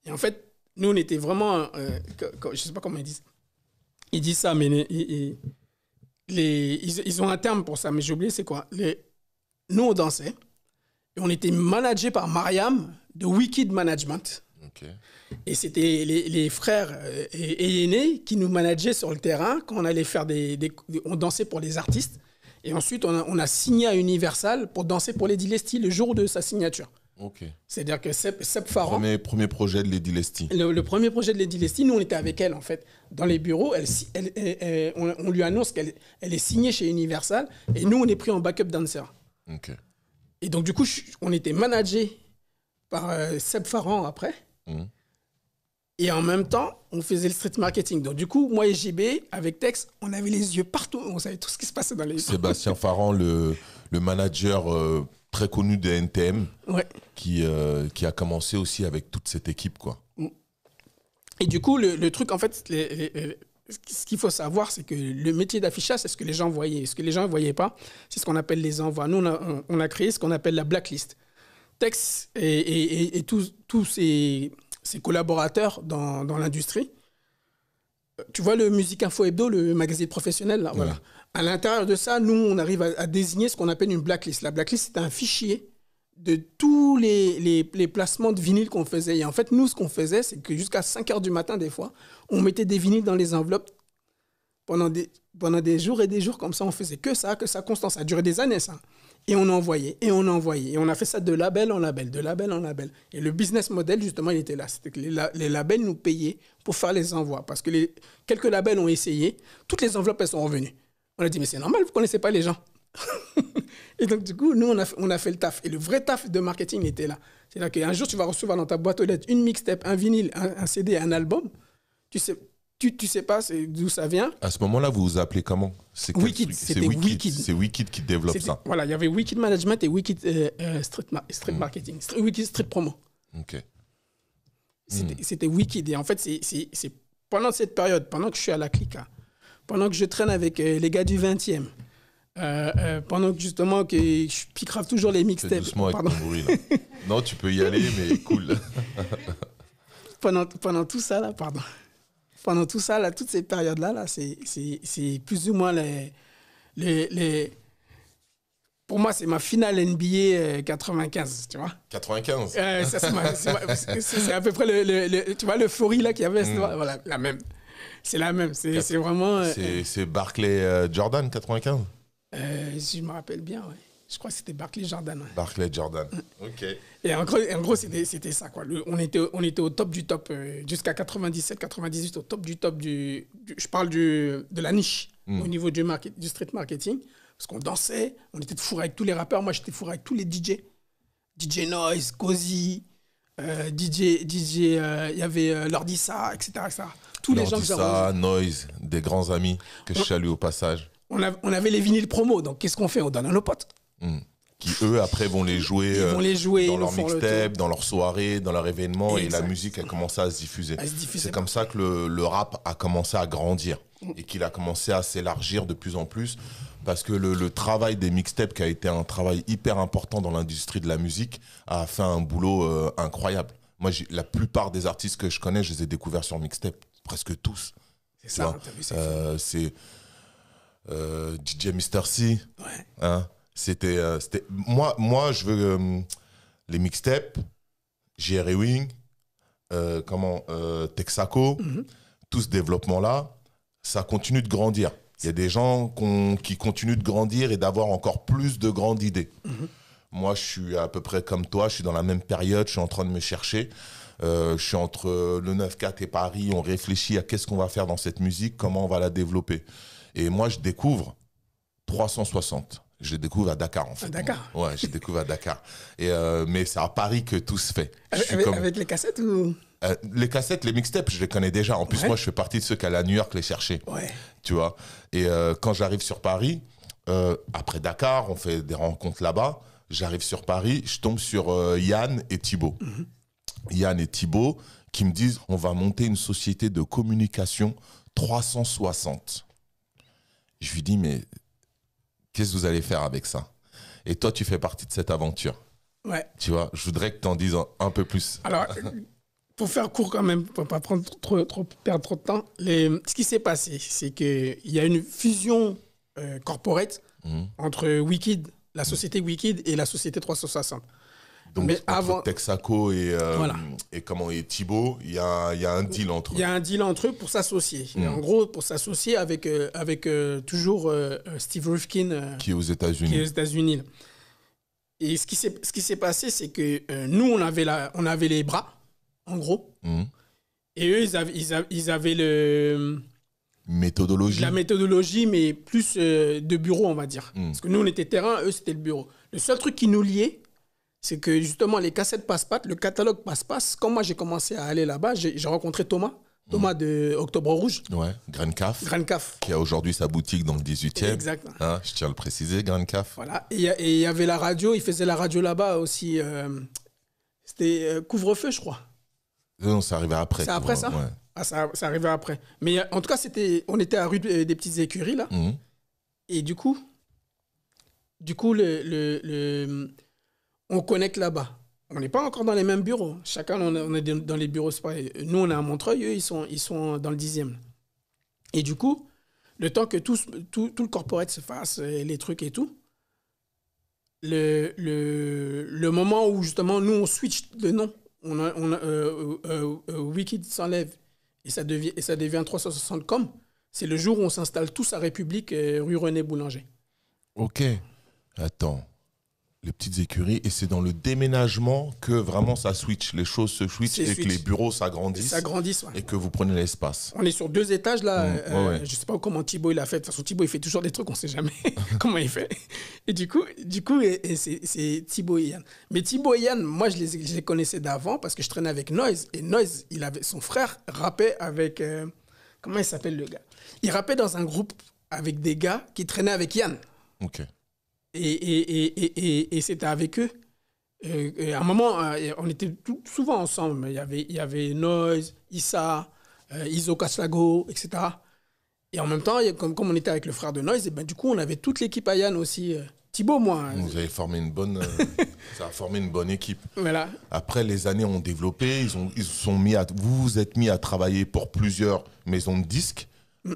Et en fait, nous, on était vraiment... je ne sais pas comment ils disent. Ils disent ça, mais ils ont un terme pour ça, mais j'ai oublié c'est quoi. Nous, on dansait. Et on était managé par Mariam de Wicked Management. Okay. Et c'était les frères et aînés qui nous manageaient sur le terrain quand on allait faire on dansait pour les artistes. Et ensuite, on a signé à Universal pour danser pour Lady Leslie le jour de sa signature. Okay. C'est-à-dire que Seb Faran... Premier projet de Lady Leslie. Le premier projet de Lady Leslie, nous, on était avec elle, en fait, dans les bureaux. On lui annonce qu'elle est signée chez Universal. Et nous, on est pris en backup dancer. Okay. Et donc, du coup, on était managé par Seb Faran après. Et en même temps, on faisait le street marketing. Donc, du coup, moi et JB, avec Tex, on avait les yeux partout. On savait tout ce qui se passait dans les... Sébastien Faran, le manager très connu de NTM, ouais. qui a commencé aussi avec toute cette équipe, quoi. Et du coup, le truc, en fait, ce qu'il faut savoir, c'est que le métier d'affichage, c'est ce que les gens voyaient. Ce que les gens ne voyaient pas, c'est ce qu'on appelle les envois. Nous, on a créé ce qu'on appelle la blacklist. Tex et tous ses collaborateurs dans l'industrie. Tu vois le Musique Info Hebdo, le magazine professionnel, là, voilà. À l'intérieur de ça, nous, on arrive à désigner ce qu'on appelle une blacklist. La blacklist, c'est un fichier de tous les placements de vinyles qu'on faisait. Et en fait, nous, ce qu'on faisait, c'est que jusqu'à 5 h du matin, des fois, on mettait des vinyles dans les enveloppes pendant des jours et des jours. Comme ça, on faisait que ça, constant. Ça a duré des années, ça. Et on envoyait. Et on a fait ça de label en label, de label en label. Et le business model, justement, il était là. C'était que les labels nous payaient pour faire les envois. Parce que quelques labels ont essayé. Toutes les enveloppes, elles sont revenues. On a dit, mais c'est normal, vous ne connaissez pas les gens. Et donc, du coup, nous, on a fait le taf. Et le vrai taf de marketing était là. C'est-à-dire qu'un jour, tu vas recevoir dans ta boîte aux lettres une mixtape, un vinyle, un CD, un album. Tu sais pas d'où ça vient. À ce moment-là, vous vous appelez comment? C'est Wicked. C'était Wicked. C'est Wicked qui développe ça. Voilà, il y avait Wicked Management et Wicked Street Marketing. Wicked Street Promo. Ok. C'était Wicked. Et en fait, c'est pendant cette période, pendant que je suis à la Clica, pendant que je traîne avec les gars du 20e, pendant que justement que je pique toujours les mixtapes. Doucement avec ton bruit, là. Non, tu peux y aller, mais cool. pendant tout ça, là, pendant tout ça, là, toutes ces périodes-là, là, c'est plus ou moins pour moi, c'est ma finale NBA 95, tu vois. 95 c'est à peu près tu vois, l'euphorie là qu'il y avait, voilà, la même. C'est la même, c'est vraiment... C'est Barclay Jordan, 95 je me rappelle bien, ouais. Je crois que c'était Barclay Jordan. Ouais. Barclay Jordan, ok. Et en gros c'était ça, quoi. On était au top du top, jusqu'à 97, 98, au top du top je parle de la niche, au niveau du street marketing. Parce qu'on dansait, on était fourrés avec tous les rappeurs. Moi, j'étais fourré avec tous les DJ. DJ Noise, Cozy, il y avait Lordissa, etc. Tous les gens que Lordissa, Noise, des grands amis que je salue au passage. On avait les vinyles promo, donc qu'est-ce qu'on fait? On donne à nos potes. Qui, eux, après, vont les jouer dans leur mixtape, dans leur soirée, dans leur événement. Et la musique a commencé à se diffuser. C'est comme ça que le rap a commencé à grandir et qu'il a commencé à s'élargir de plus en plus. Parce que le travail des mixtapes, qui a été un travail hyper important dans l'industrie de la musique, a fait un boulot incroyable. Moi, la plupart des artistes que je connais, je les ai découverts sur mixtape. Presque tous. C'est ça. C'est DJ Mr. C. Ouais. Hein, c'était moi je veux les mixtapes, J.R. Ewing, Texaco, tout ce développement là, ça continue de grandir. Il y a des gens qui continuent de grandir et d'avoir encore plus de grandes idées. Moi, je suis à peu près comme toi, je suis dans la même période, je suis en train de me chercher. Je suis entre le 9-4 et Paris, on réfléchit à qu'est-ce qu'on va faire dans cette musique, comment on va la développer. Et moi, je découvre 360. Je découvre à Dakar, en fait. À Dakar? Ouais, je découvre à Dakar. Mais c'est à Paris que tout se fait. Avec les cassettes ou... Les cassettes, les mixtapes, je les connais déjà. En plus, moi, je fais partie de ceux qui allaient à New York les chercher. Ouais. Tu vois. Et quand j'arrive sur Paris, Après Dakar, on fait des rencontres là-bas. J'arrive sur Paris, je tombe sur Yann et Thibaut. Yann et Thibaut qui me disent on va monter une société de communication 360. Je lui dis mais qu'est-ce que vous allez faire avec ça? Et toi, tu fais partie de cette aventure. Ouais. Tu vois, je voudrais que tu en dises un peu plus. Alors, pour faire court quand même, pour ne pas perdre trop de temps, ce qui s'est passé, c'est qu'il y a une fusion corporate entre Wicked, la société Wicked et la société 360. Donc, mais avant Texaco et, voilà. et Thibaut, il y a un deal entre eux. Il y a un deal entre eux pour s'associer. En gros, pour s'associer avec toujours Steve Rifkin. Qui est aux États-Unis. Qui est aux États-Unis. Et ce qui s'est passé, c'est que nous, on avait les bras, en gros. Et eux, ils avaient la méthodologie, mais plus de bureau, on va dire. Parce que nous, on était terrain, eux, c'était le bureau. Le seul truc qui nous liait, c'est que justement, les cassettes passe-passe, le catalogue passe-passe, quand moi, j'ai commencé à aller là-bas, j'ai rencontré Thomas de Octobre Rouge. Ouais, Grain Caf. Qui a aujourd'hui sa boutique dans le 18e. Exact. Hein, je tiens à le préciser, Grain Caf. Voilà. Et il y avait la radio, il faisait la radio là-bas aussi. C'était Couvre-feu, je crois. Non, ça arrivait après. C'est après ça? Ouais. Ah, ça arrivait après. Mais en tout cas, on était à rue des Petites Écuries, là. Et du coup on connecte là-bas. On n'est pas encore dans les mêmes bureaux. Chacun, on est dans les bureaux. Nous, on est à Montreuil, eux, ils sont dans le 10e. Et du coup, le temps que tout le corporate se fasse, les trucs et tout, le moment où, justement, nous, on switch de nom, Wicked s'enlève et ça devient 360com, c'est le jour où on s'installe tous à République, rue René Boulanger. Ok. Attends. Les petites écuries, et c'est dans le déménagement que vraiment ça switch, les choses se switchent et que les bureaux s'agrandissent. Ouais. Et que vous prenez l'espace. On est sur 2 étages là. Ouais. Je sais pas comment Thibaut il a fait. De toute façon, Thibaut il fait toujours des trucs, on sait jamais comment il fait. Et du coup c'est Thibaut et Yann. Mais Thibaut et Yann, moi je les connaissais d'avant parce que je traînais avec Noise. Et Noise, son frère rappait avec comment il s'appelle le gars? Il rappait dans un groupe avec des gars qui traînaient avec Yann. Ok. Et c'était avec eux. À un moment, on était souvent ensemble. Il y avait Noise, Issa, Iso Kaslago, etc. Et en même temps, comme on était avec le frère de Noise, et ben, du coup, on avait toute l'équipe à Yann aussi. Thibaut, moi. Vous avez formé une bonne, ça a formé une bonne équipe. Voilà. Après, les années ont développé. Vous vous êtes mis à travailler pour plusieurs maisons de disques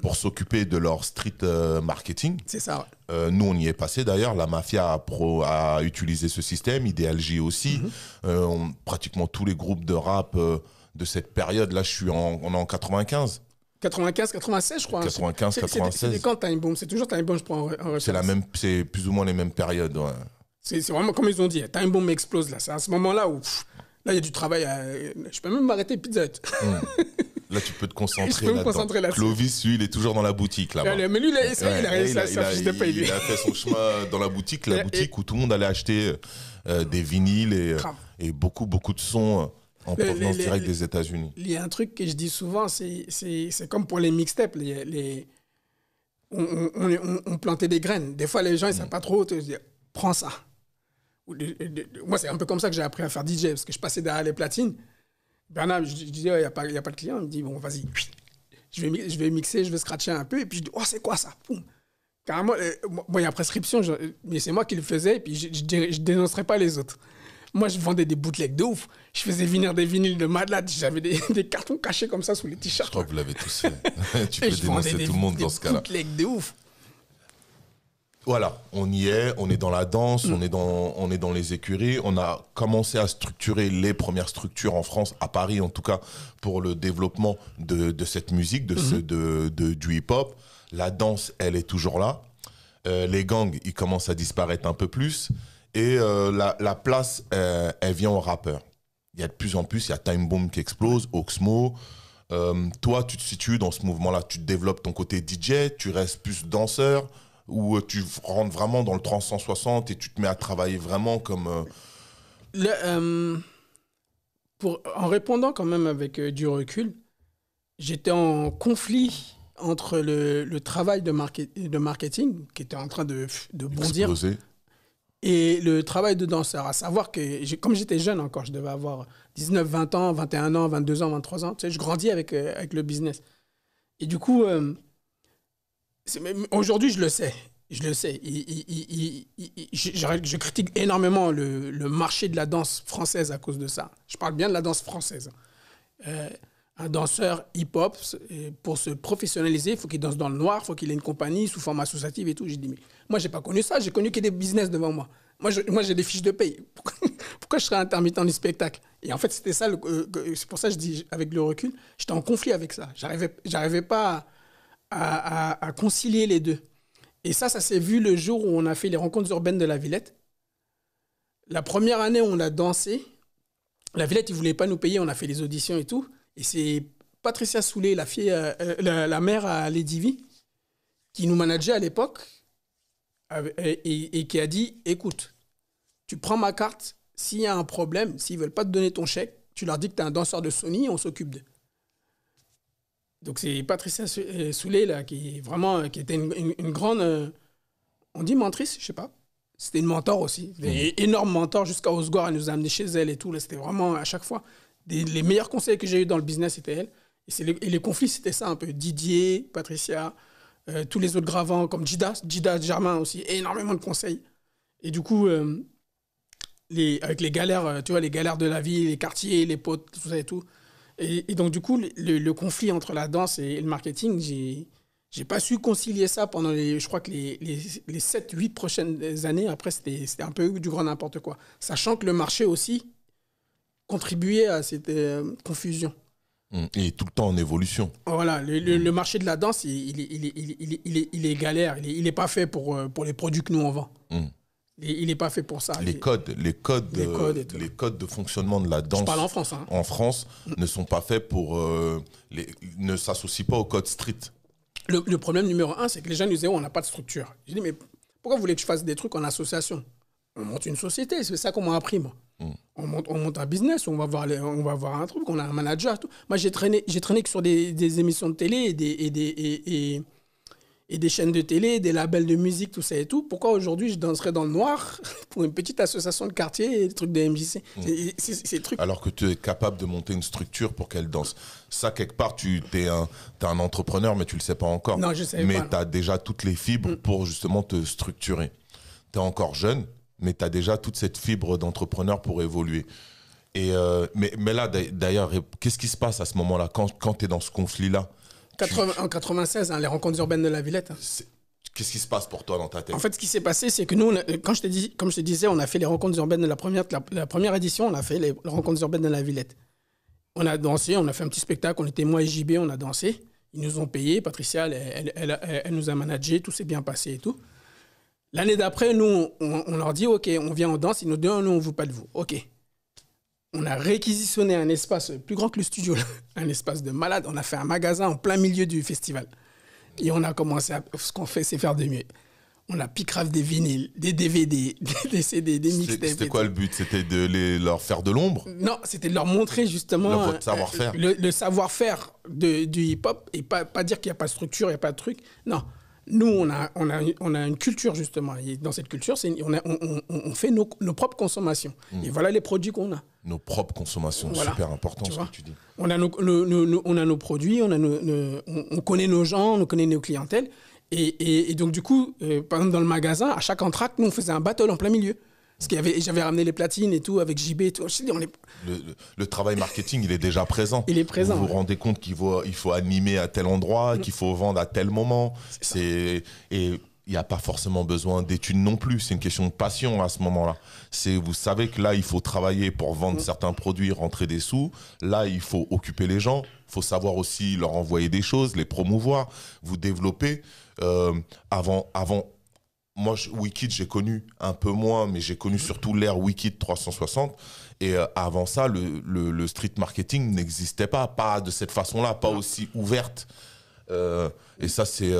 pour s'occuper de leur street marketing. C'est ça. Ouais. Nous, on y est passé d'ailleurs. La Mafia a utilisé ce système, Ideal J aussi. Pratiquement tous les groupes de rap de cette période, là, on est en 95. 95, 96, je crois. 95, 96. C'est quand Time Bomb? C'est toujours Time Bomb, je prends en c'est plus ou moins les mêmes périodes. Ouais. C'est vraiment comme ils ont dit. Time Bomb explose là. C'est à ce moment-là où là, il y a du travail. Je peux même m'arrêter Pizza Hut. Là, tu peux te concentrer là-dedans. Clovis, lui, il est toujours dans la boutique là-bas. Mais lui, il a réussi à sa fiche de paye. Il a fait son chemin dans la boutique où tout le monde allait acheter des vinyles et beaucoup de sons en provenance directe des États-Unis. Il y a un truc que je dis souvent, c'est comme pour les mixtapes. On plantait des graines. Des fois, les gens, ils ne savent pas trop. Ils disent, prends ça. Moi, c'est un peu comme ça que j'ai appris à faire DJ, parce que je passais derrière les platines. Bernard, je disais, il n'y a pas de client. Il me dit, bon, vas-y, je vais mixer, je vais scratcher un peu. Et puis je dis, oh, c'est quoi ça? Poum. Carrément, il y a prescription, mais c'est moi qui le faisais. Et puis je ne dénoncerai pas les autres. Moi, je vendais des bootlegs de ouf. Je faisais venir des vinyles de malade. J'avais des cartons cachés comme ça sous les t-shirts. Je crois que vous l'avez tous fait. Tu peux dénoncer tout le monde dans ce cas-là. Des bootlegs de ouf. Voilà, on y est, on est dans la danse, on est dans les écuries. On a commencé à structurer les premières structures en France, à Paris en tout cas, pour le développement de cette musique, du hip-hop. La danse, elle est toujours là. Les gangs, ils commencent à disparaître un peu plus. Et la place, elle vient aux rappeurs. Il y a de plus en plus, il y a Time Bomb qui explose, Oxmo. Toi, tu te situes dans ce mouvement-là. Tu développes ton côté DJ, tu restes plus danseur, ou tu rentres vraiment dans le 360 et tu te mets à travailler vraiment comme... En répondant quand même avec du recul, j'étais en conflit entre le travail de marketing, qui était en train de bondir, Explosé. et le travail de danseur. À savoir que, comme j'étais jeune encore, je devais avoir 19, 20 ans, 21 ans, 22 ans, 23 ans. Tu sais, je grandis avec le business. Et du coup, aujourd'hui, je le sais. Je le sais. Je critique énormément le marché de la danse française à cause de ça. Je parle bien de la danse française. Un danseur hip-hop, pour se professionnaliser, il faut qu'il danse dans le noir, il faut qu'il ait une compagnie sous forme associative et tout. J'ai dit, mais moi, j'ai pas connu ça. J'ai connu qu'il y ait des business devant moi. Moi, j'ai des fiches de paye. Pourquoi je serais intermittent du spectacle? Et en fait, c'était ça. C'est pour ça que je dis, avec le recul, j'étais en conflit avec ça. J'arrivais pas à concilier les deux. Et ça s'est vu le jour où on a fait les rencontres urbaines de la Villette. La première année où on a dansé, la Villette, ils ne voulaient pas nous payer, on a fait les auditions et tout. Et c'est Patricia Soulet, la mère à Lady V, qui nous manageait à l'époque et qui a dit, écoute, tu prends ma carte, s'il y a un problème, s'ils ne veulent pas te donner ton chèque, tu leur dis que tu es un danseur de Sony, on s'occupe d'eux. Donc c'est Patricia Soulet, là, qui était une grande... on dit mentrice, je sais pas. C'était une mentor aussi. Énorme mentor jusqu'à Osgore, elle nous a amenés chez elle et tout. Là, c'était vraiment à chaque fois... les meilleurs conseils que j'ai eu dans le business, c'était elle. Et les conflits, c'était ça un peu. Didier, Patricia, tous les autres gravants, comme Jida Germain aussi, énormément de conseils. Et du coup, avec les galères, tu vois, les galères de la vie, les quartiers, les potes, tout ça et tout. Et donc, du coup, le conflit entre la danse et le marketing, j'ai pas su concilier ça pendant je crois que les 7-8 prochaines années. Après, c'était un peu du grand n'importe quoi. Sachant que le marché aussi contribuait à cette confusion. Et tout le temps en évolution. Voilà, le marché de la danse, il est galère. Il n'est pas fait pour les produits que nous, on vend. Il n'est pas fait pour ça. Les codes de fonctionnement de la danse. Je parle en France. En France ne sont pas faits pour... ne s'associent pas au code street. Le problème numéro 1, c'est que les gens nous disaient, on n'a pas de structure. Je dis, mais pourquoi vous voulez que je fasse des trucs en association? On monte une société, c'est ça qu'on m'a appris, moi. On monte un business, on va voir un truc, on a un manager. Tout. Moi, j'ai traîné que sur des émissions de télé et des chaînes de télé, des labels de musique, tout ça et tout. Pourquoi aujourd'hui je danserais dans le noir pour une petite association de quartier et des trucs de MJC? C'est trucs. Alors que tu es capable de monter une structure pour qu'elle danse. Ça, quelque part, t'es un entrepreneur, mais tu le sais pas encore. Non, je sais pas. Mais tu as déjà toutes les fibres pour justement te structurer. Tu es encore jeune, mais tu as déjà toute cette fibre d'entrepreneur pour évoluer. Mais là, d'ailleurs, qu'est-ce qui se passe à ce moment-là, quand tu es dans ce conflit-là? En 96, les rencontres urbaines de la Villette. Qu'est-ce qui se passe pour toi dans ta tête? En fait, ce qui s'est passé, c'est que nous, comme je te disais, on a fait les rencontres urbaines de la première édition, on a fait les rencontres urbaines de la Villette. On a dansé, on a fait un petit spectacle, on était moi et JB, on a dansé. Ils nous ont payé, Patricia, elle nous a managé, tout s'est bien passé et tout. L'année d'après, nous, on leur dit, OK, on vient en danse, ils nous disent, nous, on ne veut pas de vous. OK. On a réquisitionné un espace plus grand que le studio, un espace de malade. On a fait un magasin en plein milieu du festival. Et on a commencé ce qu'on fait, c'est faire de mieux. On a picrave des vinyles, des DVD, des CD, des mixtapes. C'était quoi le but? C'était de leur faire de l'ombre? Non, c'était de leur montrer justement votre savoir-faire. Le savoir-faire du hip-hop et pas dire qu'il n'y a pas de structure, il n'y a pas de truc. Non. Nous, on a une culture, justement. Et dans cette culture, on fait nos propres consommations. Et voilà les produits qu'on a. Nos propres consommations, voilà. Super important ce que tu dis. On a nos produits, on connaît nos gens, on connaît nos clientèles. Et donc, du coup, par exemple, dans le magasin, à chaque entracte, nous, on faisait un battle en plein milieu. Parce que j'avais ramené les platines et tout, avec JB et tout. Le travail marketing, il est déjà présent. Il est présent. Vous vous rendez compte qu'il faut animer à tel endroit, qu'il faut vendre à tel moment. Et il n'y a pas forcément besoin d'études non plus. C'est une question de passion à ce moment-là. Vous savez que là, il faut travailler pour vendre certains produits, rentrer des sous. Là, il faut occuper les gens. Il faut savoir aussi leur envoyer des choses, les promouvoir, vous développer. Avant moi, Wicked, j'ai connu un peu moins, mais j'ai connu surtout l'ère Wicked 360. Et avant ça, le street marketing n'existait pas de cette façon-là, pas aussi ouverte. Et ça, c'est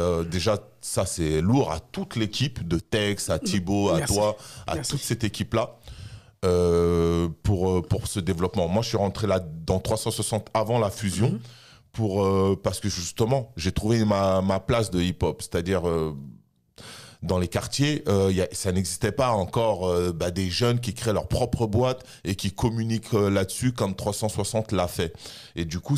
c'est lourd à toute l'équipe, de Tex, à Thibaut, à toi, à toute cette équipe-là, pour ce développement. Moi, je suis rentré là dans 360 avant la fusion. parce que justement, j'ai trouvé ma place de hip-hop. C'est-à-dire, dans les quartiers, ça n'existait pas encore des jeunes qui créent leur propre boîte et qui communiquent là-dessus comme 360 l'a fait. Et du coup,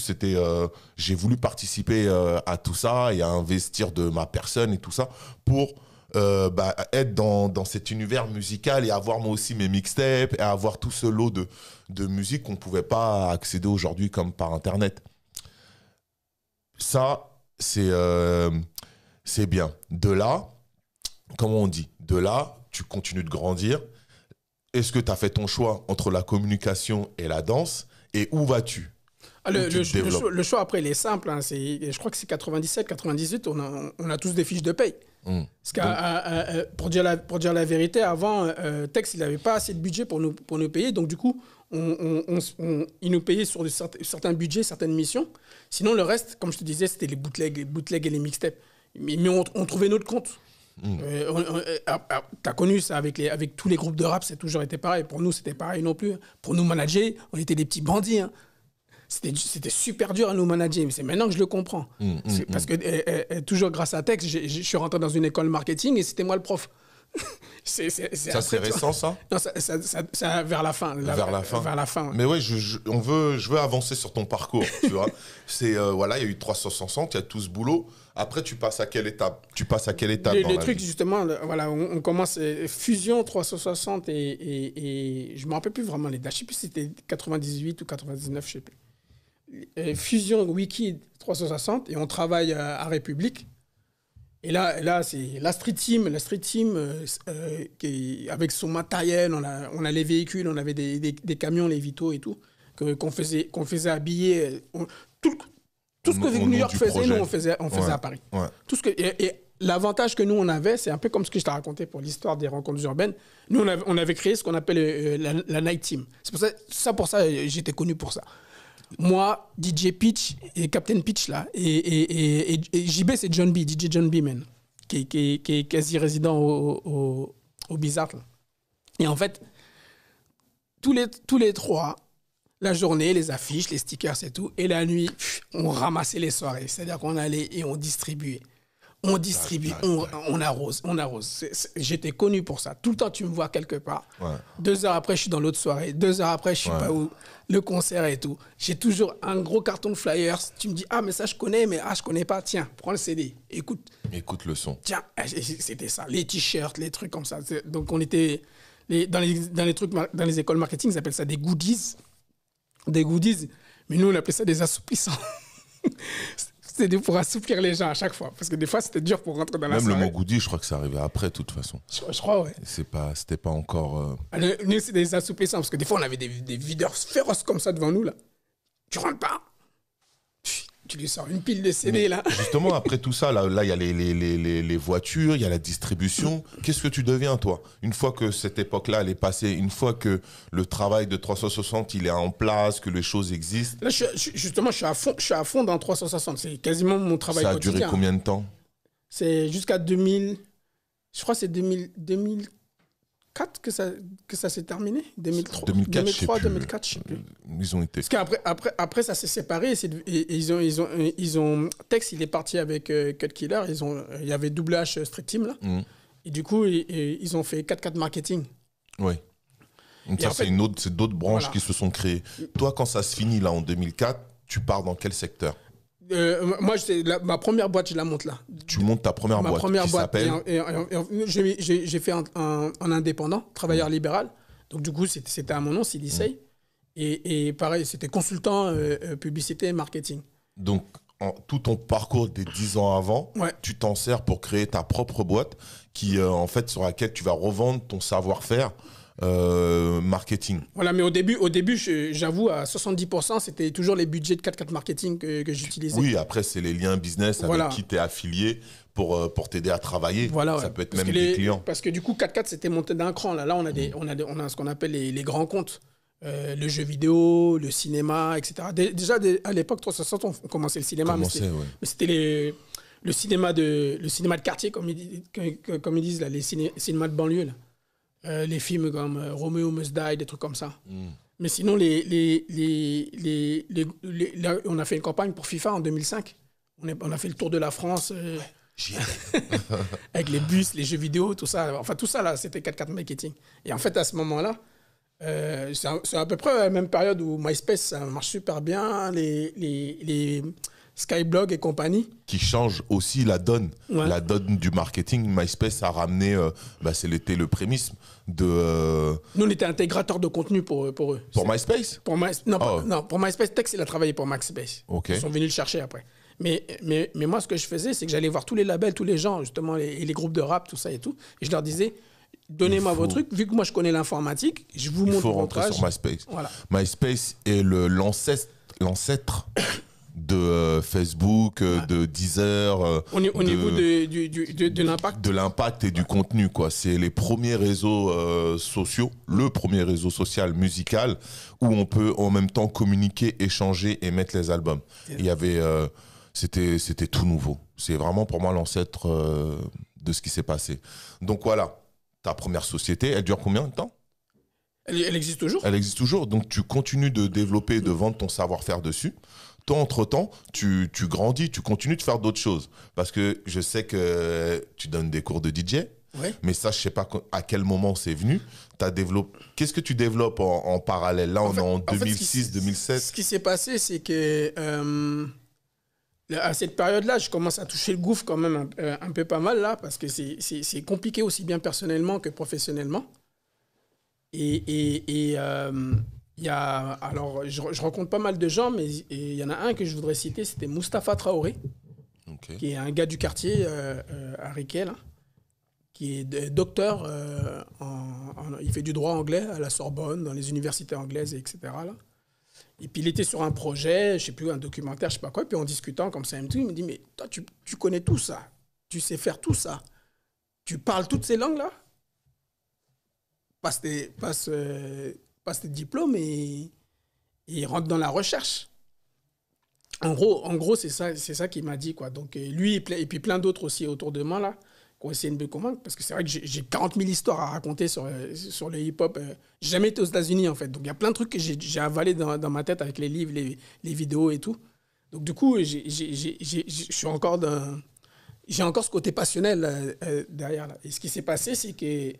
j'ai voulu participer à tout ça et à investir de ma personne et tout ça pour être dans cet univers musical et avoir moi aussi mes mixtapes et avoir tout ce lot de musique qu'on ne pouvait pas accéder aujourd'hui comme par Internet. Ça, c'est bien. De là, comment on dit ? De là, tu continues de grandir. Est-ce que tu as fait ton choix entre la communication et la danse ? Et où vas-tu ? Le choix, après, il est simple. Hein. Je crois que c'est 97, 98, on a tous des fiches de paye. Parce que pour dire la vérité, avant, Tex, il n'avait pas assez de budget pour nous payer. Donc, du coup, il nous payait sur certains budgets, certaines missions. Sinon, le reste, comme je te disais, c'était les bootlegs et les mixtapes. Mais on trouvait notre compte. T'as connu ça avec tous les groupes de rap, c'est toujours été pareil. Pour nous, c'était pareil non plus. Pour nous manager, on était des petits bandits. Hein. C'était super dur à nous manager, mais c'est maintenant que je le comprends. Parce que toujours grâce à Tex, je suis rentré dans une école marketing et c'était moi le prof. C'est récent, ça ? Non, ça vers la fin. Vers la fin. Ouais. Mais ouais, je veux avancer sur ton parcours, tu vois. Il y a eu 360, il y a tout ce boulot. Après, tu passes à quelle étape Le truc, justement, voilà, on commence Fusion 360 et je ne me rappelle plus vraiment les dates. Je ne sais plus si c'était 98 ou 99, je ne sais plus. Fusion Wiki 360 et on travaille à République. Et là c'est la Street Team avec son matériel, on a les véhicules, on avait des camions, les Vito et tout, qu'on faisait habiller. Tout ce que New York faisait, nous, on faisait à Paris. Ouais. Et l'avantage que nous, on avait, c'est un peu comme ce que je t'ai raconté pour l'histoire des rencontres urbaines. Nous, on avait créé ce qu'on appelle la Night Team. C'est pour ça j'étais connu pour ça. Moi, DJ Pitch et Captain Pitch, là, et JB, c'est John B, DJ John B, man, qui est quasi résident au Bizarre. Là. Et en fait, tous les trois, la journée, les affiches, les stickers et tout, et la nuit, on ramassait les soirées. C'est-à-dire qu'on allait et on distribuait. On arrose. J'étais connu pour ça. Tout le temps, tu me vois quelque part. Ouais. 2 heures après, je suis dans l'autre soirée. 2 heures après, je suis pas où. Le concert et tout. J'ai toujours un gros carton de flyers. Tu me dis, mais ça, je connais, mais je connais pas. Tiens, prends le CD. Écoute le son. Tiens, c'était ça. Les t-shirts, les trucs comme ça. Donc, on était... Dans les écoles marketing, ils appellent ça des goodies. Des goodies. Mais nous, on appelait ça des assouplissants. C'était pour assouplir les gens à chaque fois. Parce que des fois, c'était dur pour rentrer dans la soirée. Même le mot goodie, je crois que ça arrivait après, de toute façon. Je crois, ouais. C'était pas encore... Nous, c'est des assouplissants. Parce que des fois, on avait des videurs féroces comme ça devant nous, là. Tu rentres pas. Tu lui sors une pile de CD, là. Justement, après tout ça, là, il y a les voitures, il y a la distribution. Qu'est-ce que tu deviens, toi ? Une fois que cette époque-là, elle est passée, une fois que le travail de 360, il est en place, que les choses existent. Là, justement, je suis à fond dans 360. C'est quasiment mon travail quotidien. Ça a duré combien de temps ? C'est jusqu'à 2000... Je crois que c'est 2004 que ça s'est terminé. 2003, 2004, je sais plus. Ils ont été. Parce qu'après ça s'est séparé et ils ont Tex, il est parti avec Cut Killer. Il y avait Double H Street Team là. Et du coup, ils ont fait 4-4 marketing. Oui. Donc ça, c'est d'autres branches qui se sont créées. Toi, quand ça se finit là en 2004, tu pars dans quel secteur ? Moi, ma première boîte, je la monte là. Tu montes ta première boîte qui s'appelle... J'ai fait un indépendant, travailleur libéral. Donc, du coup, c'était à mon nom, CDC. Et pareil, c'était consultant publicité et marketing. Donc, tout ton parcours des 10 ans avant, tu t'en sers pour créer ta propre boîte qui, en fait, sur laquelle tu vas revendre ton savoir-faire marketing. Voilà, mais au début, j'avoue, à 70%, c'était toujours les budgets de 4-4 marketing que j'utilisais. Oui, après, c'est les liens business avec qui tu es affilié pour t'aider à travailler. Voilà, ça peut être même des clients. Parce que du coup, 4-4, c'était monté d'un cran. Là, on a ce qu'on appelle les grands comptes. Le jeu vidéo, le cinéma, etc. Déjà, à l'époque, 360, on commençait le cinéma. Mais c'était le cinéma de quartier, comme ils disent, là, les cinémas de banlieue. Là. Les films comme Romeo Must Die, des trucs comme ça. Mais sinon, on a fait une campagne pour FIFA en 2005. On a fait le tour de la France avec les bus, les jeux vidéo, tout ça. Enfin, tout ça, là, c'était 4x4 marketing. Et en fait, à ce moment-là, c'est à peu près la même période où MySpace, ça marche super bien. Les Skyblog et compagnie. Qui change aussi la donne. Ouais. La donne du marketing. MySpace a ramené, c'était le prémisse de... Nous, on était intégrateur de contenu pour eux. Pour MySpace Non, pour MySpace, Tex, il a travaillé pour MySpace. Okay. Ils sont venus le chercher après. Mais moi, ce que je faisais, c'est que j'allais voir tous les labels, tous les gens, justement, les groupes de rap, tout ça et tout. Et je leur disais, donnez-moi vos trucs. Vu que moi, je connais l'informatique, je vous montre mon rentrer sur MySpace. Voilà. MySpace est l'ancêtre de Facebook, de Deezer. Au niveau de l'impact. De l'impact et du contenu, quoi. C'est les premiers réseaux sociaux, le premier réseau social musical où on peut en même temps communiquer, échanger et mettre les albums. Il y avait... c'était tout nouveau. C'est vraiment pour moi l'ancêtre de ce qui s'est passé. Donc voilà, ta première société, elle dure combien de temps ? Elle existe toujours. Elle existe toujours. Donc tu continues de développer et de vendre ton savoir-faire dessus. Toi, entre-temps, tu grandis, tu continues de faire d'autres choses. Parce que je sais que tu donnes des cours de DJ, ouais. Mais ça, je ne sais pas à quel moment c'est venu. Qu'est-ce que tu développes en parallèle ? Là, on est en 2006, 2007. Ce qui s'est passé, c'est que à cette période-là, je commence à toucher le gouffre quand même un peu pas mal, là, parce que c'est compliqué aussi bien personnellement que professionnellement. Il y a, alors, je rencontre pas mal de gens, mais il y en a un que je voudrais citer, c'était Mustapha Traoré, okay. Qui est un gars du quartier à Riquet, là, qui est docteur, il fait du droit anglais à la Sorbonne, dans les universités anglaises, etc. Là. Et puis il était sur un projet, je ne sais plus, un documentaire, je ne sais pas quoi, et puis en discutant comme ça, il me dit, mais toi, tu connais tout ça, tu sais faire tout ça, tu parles toutes ces langues-là, passe tes diplômes et rentre dans la recherche. En gros c'est ça qu'il m'a dit, quoi. Donc lui et puis plein d'autres aussi autour de moi là qui ont essayé de me convaincre, parce que c'est vrai que j'ai 40 000 histoires à raconter sur le hip-hop. J'ai jamais été aux États-Unis en fait, donc il y a plein de trucs que j'ai avalé dans ma tête avec les livres, les vidéos et tout. Donc du coup j'ai encore ce côté passionnel derrière là. Et ce qui s'est passé, c'est que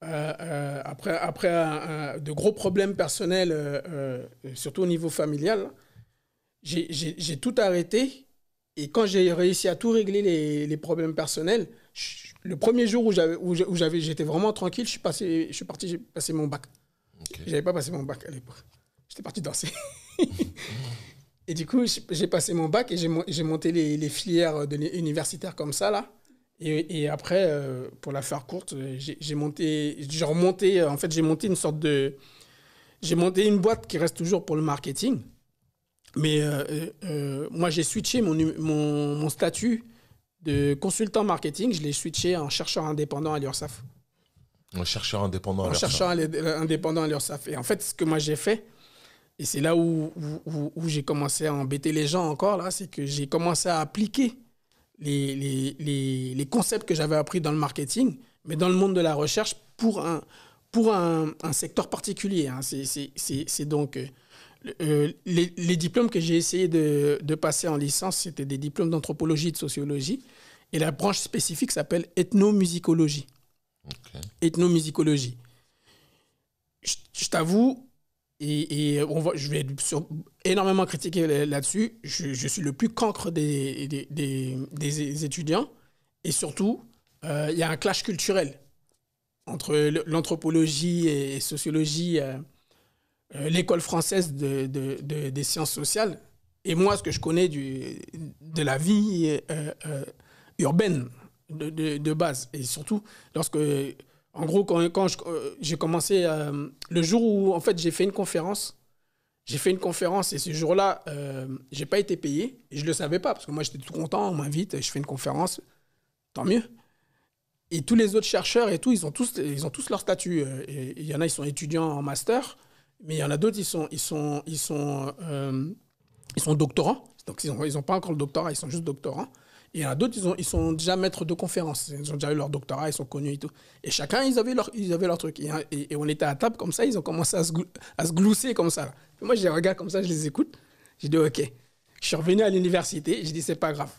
après de gros problèmes personnels, surtout au niveau familial, j'ai tout arrêté. Et quand j'ai réussi à tout régler les problèmes personnels, le premier jour où j'étais vraiment tranquille, je suis parti passer mon bac. Okay. J'avais pas passé mon bac à l'époque. J'étais parti danser. Et du coup, j'ai passé mon bac et j'ai monté les filières universitaires comme ça là. Et après, pour la faire courte, j'ai monté une boîte qui reste toujours pour le marketing. Mais moi, j'ai switché mon statut de consultant marketing, je l'ai switché en chercheur indépendant à l'URSSAF. Un chercheur indépendant à l'URSSAF. Un chercheur indépendant à l'URSSAF. Et en fait, ce que moi j'ai fait, et c'est là où j'ai commencé à embêter les gens encore, là, c'est que j'ai commencé à appliquer les concepts que j'avais appris dans le marketing, mais dans le monde de la recherche pour un secteur particulier. Hein. C'est donc... les diplômes que j'ai essayé de passer en licence, c'était des diplômes d'anthropologie et de sociologie. Et la branche spécifique s'appelle ethnomusicologie. Okay. Ethnomusicologie. Je t'avoue, je vais énormément critiquer là-dessus. Je suis le plus cancre des étudiants. Et surtout, il y a un clash culturel entre l'anthropologie et sociologie, l'école française des sciences sociales, et moi, ce que je connais de la vie urbaine de base. Et surtout, en gros, quand j'ai commencé, le jour où en fait, j'ai fait une conférence, et ce jour-là, je n'ai pas été payé, et je ne le savais pas, parce que moi, j'étais tout content, on m'invite, je fais une conférence, tant mieux. Et tous les autres chercheurs et tout, ils ont tous leur statut. Il y en a, ils sont étudiants en master, mais il y en a d'autres, ils sont doctorants. Donc, ils n'ont pas encore le doctorat, ils sont juste doctorants. Et il y en a d'autres, ils sont déjà maîtres de conférences. Ils ont déjà eu leur doctorat, ils sont connus et tout. Et chacun, ils avaient leur truc. Et on était à table comme ça, ils ont commencé à se glousser comme ça. Là. Et moi, je les regarde comme ça, je les écoute. J'ai dit, OK. Je suis revenu à l'université, j'ai dit, c'est pas grave.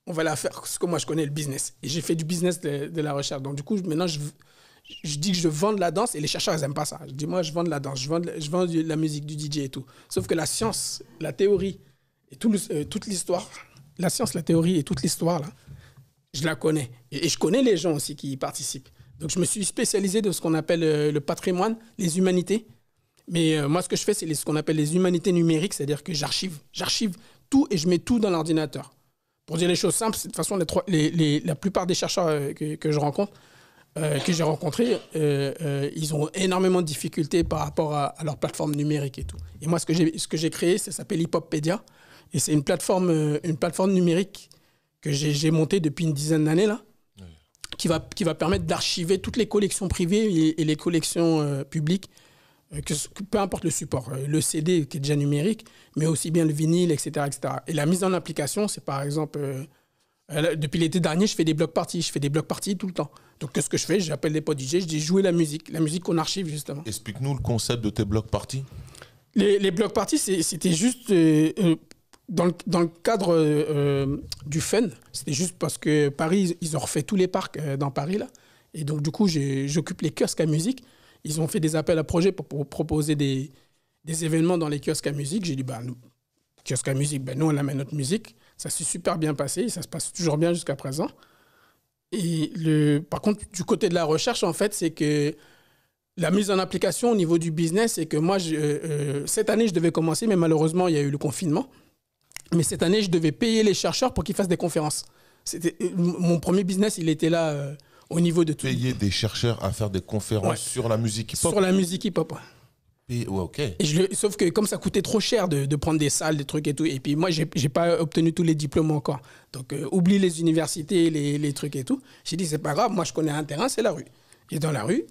On va la faire parce que moi, je connais le business. Et j'ai fait du business de la recherche. Donc, du coup, maintenant, je dis que je vends de la danse et les chercheurs, ils n'aiment pas ça. Je dis, moi, je vends de la danse, je vends de la musique, du DJ et tout. Sauf que la science, la théorie et toute l'histoire, la science, la théorie et toute l'histoire, là, je la connais. Et je connais les gens aussi qui y participent. Donc, je me suis spécialisé dans ce qu'on appelle le patrimoine, les humanités. Mais moi, ce que je fais, c'est ce qu'on appelle les humanités numériques, c'est-à-dire que j'archive tout et je mets tout dans l'ordinateur. Pour dire les choses simples, de toute façon, la plupart des chercheurs que je rencontre, que j'ai rencontrés, ils ont énormément de difficultés par rapport à leur plateforme numérique et tout. Et moi, ce que j'ai créé, ça s'appelle Hiphoppedia. Et c'est une plateforme numérique que j'ai montée depuis une dizaine d'années, là, qui va permettre d'archiver toutes les collections privées et les collections publiques, peu importe le support, le CD qui est déjà numérique, mais aussi bien le vinyle, etc., etc. Et la mise en application, c'est par exemple, depuis l'été dernier, je fais des block parties. Je fais des block parties tout le temps. Donc, qu'est-ce que je fais? J'appelle des potes DJ, je dis jouer la musique qu'on archive justement. Explique-nous le concept de tes block parties. Les block parties, c'était juste dans le cadre du fun. C'était juste parce que Paris, ils ont refait tous les parcs dans Paris, là. Et donc, du coup, j'occupe les kiosques à musique. Ils ont fait des appels à projets pour proposer des événements dans les kiosques à musique. J'ai dit, nous, kiosques à musique, nous, on amène notre musique. Ça s'est super bien passé. Ça se passe toujours bien jusqu'à présent. Et par contre, du côté de la recherche, en fait, c'est que la mise en application au niveau du business, c'est que moi, cette année, je devais commencer, mais malheureusement, il y a eu le confinement. Mais cette année, je devais payer les chercheurs pour qu'ils fassent des conférences. Mon premier business, il était là au niveau de tout. Payer des chercheurs à faire des conférences sur la musique hip-hop. Sur la musique hip-hop, ok. Sauf que comme ça coûtait trop cher de prendre des salles, des trucs et tout, et puis moi, j'ai pas obtenu tous les diplômes encore. Donc, oublie les universités, les trucs et tout. J'ai dit, c'est pas grave, moi, je connais un terrain, c'est la rue. Et dans la rue,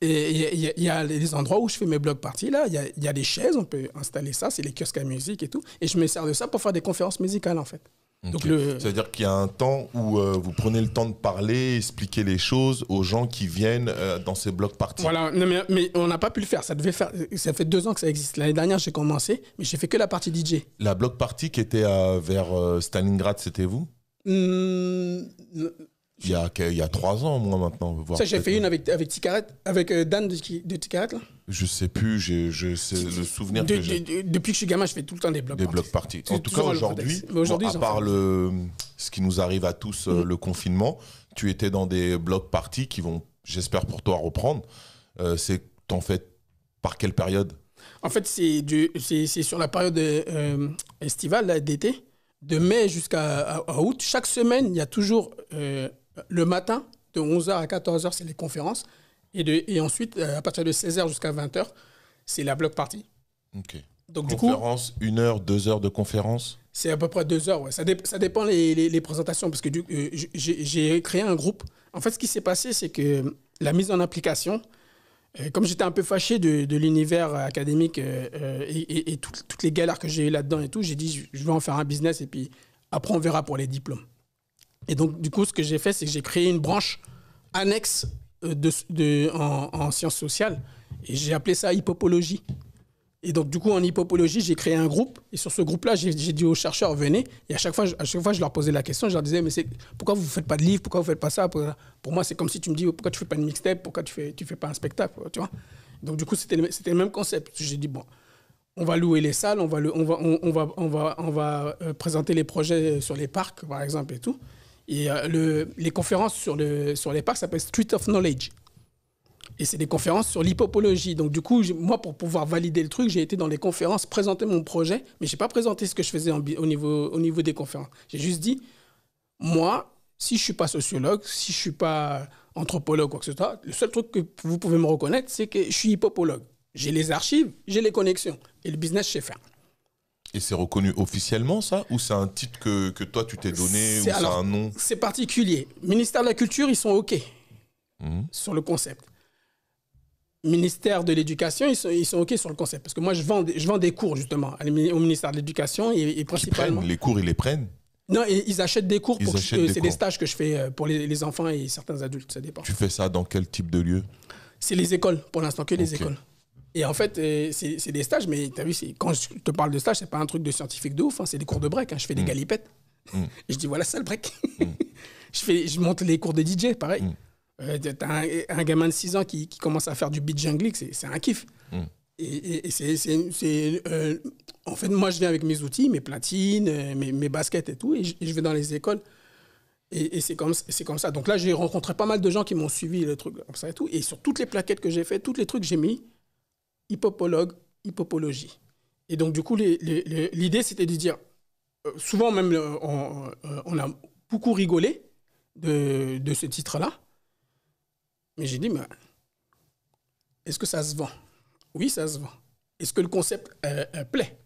il y a les endroits où je fais mes block parties, là, il y a des chaises, on peut installer ça, c'est les kiosques à musique et tout. Et je me sers de ça pour faire des conférences musicales, en fait. Okay. Donc c'est-à-dire qu'il y a un temps où vous prenez le temps de parler, expliquer les choses aux gens qui viennent dans ces block parties. Voilà, non, mais on n'a pas pu le faire. Ça fait 2 ans que ça existe. L'année dernière, j'ai commencé, mais j'ai fait que la partie DJ. La block party qui était vers Stalingrad, c'était vous? Il y a 3 ans, moi, maintenant. Ça, j'ai fait une avec Ticaret, avec Dan de Ticaret, là. Je sais plus, c'est le souvenir que j'ai. Depuis que je suis gamin, je fais tout le temps des block parties. En tout cas, aujourd'hui, à part ce qui nous arrive à tous, le confinement, tu étais dans des block parties qui vont, j'espère pour toi, reprendre. T'en fais par quelle période? En fait, c'est sur la période estivale, d'été, de mai jusqu'à août. Chaque semaine, il y a toujours... le matin, de 11h à 14h, c'est les conférences. Et ensuite, à partir de 16h jusqu'à 20h, c'est la block party. Ok. Donc, conférence, 1 heure, 2 heures de conférence? C'est à peu près 2 heures, ouais. Ça dépend les présentations, parce que j'ai créé un groupe. En fait, ce qui s'est passé, c'est que la mise en application, comme j'étais un peu fâché de l'univers académique et toutes les galères que j'ai eues là-dedans et tout, j'ai dit, je vais en faire un business et puis après, on verra pour les diplômes. Et donc, du coup, ce que j'ai fait, c'est que j'ai créé une branche annexe en sciences sociales. Et j'ai appelé ça hiphopologie. Et donc, du coup, en hiphopologie, j'ai créé un groupe. Et sur ce groupe-là, j'ai dit aux chercheurs, venez. Et à chaque fois, je leur posais la question. Je leur disais, mais pourquoi vous ne faites pas de livre? Pourquoi vous ne faites pas ça? Pour moi, c'est comme si tu me dis, pourquoi tu ne fais pas de mixtape? Pourquoi tu fais pas un spectacle? Tu vois? Donc, du coup, c'était le même concept. J'ai dit, bon, on va louer les salles, on va présenter les projets sur les parcs, par exemple, et tout. Et les conférences sur les parcs s'appellent Street of Knowledge. Et c'est des conférences sur l'hiphopologie. Donc, du coup, moi, pour pouvoir valider le truc, j'ai été dans les conférences, présenter mon projet, mais je n'ai pas présenté ce que je faisais au niveau des conférences. J'ai juste dit, moi, si je ne suis pas sociologue, si je ne suis pas anthropologue, quoi que ce soit, le seul truc que vous pouvez me reconnaître, c'est que je suis hiphopologue. J'ai les archives, j'ai les connexions. Et le business, je sais faire. Et c'est reconnu officiellement, ça? Ou c'est un titre que toi, tu t'es donné? Ou c'est un nom? C'est particulier. Ministère de la Culture, ils sont OK sur le concept. Ministère de l'Éducation, ils sont OK sur le concept. Parce que moi, je vends des cours, justement, au ministère de l'Éducation et principalement... Les cours, ils les prennent? Non, et ils achètent des cours. C'est des cours. stages que je fais pour les enfants et certains adultes, ça dépend. Tu fais ça dans quel type de lieu? C'est les écoles, pour l'instant, que les écoles. Et en fait, c'est des stages, mais tu as vu, quand je te parle de stage, c'est pas un truc de scientifique de ouf, hein, c'est des cours de break. Hein, je fais des galipettes. Et je dis, voilà ça le break. Je monte les cours de DJ, pareil. T'as un gamin de 6 ans qui commence à faire du beat jungling, c'est un kiff. Et en fait, moi, je viens avec mes outils, mes platines, mes baskets et tout, et je vais dans les écoles. Et c'est comme ça. Donc là, j'ai rencontré pas mal de gens qui m'ont suivi, le truc comme ça et tout. Et sur toutes les plaquettes que j'ai fait, tous les trucs, j'ai mis hippopologue, hippopologie. Et donc, du coup, l'idée, c'était de dire, souvent même, on a beaucoup rigolé de ce titre-là. Mais j'ai dit, mais est-ce que ça se vend? Oui, ça se vend. Est-ce que le concept plaît?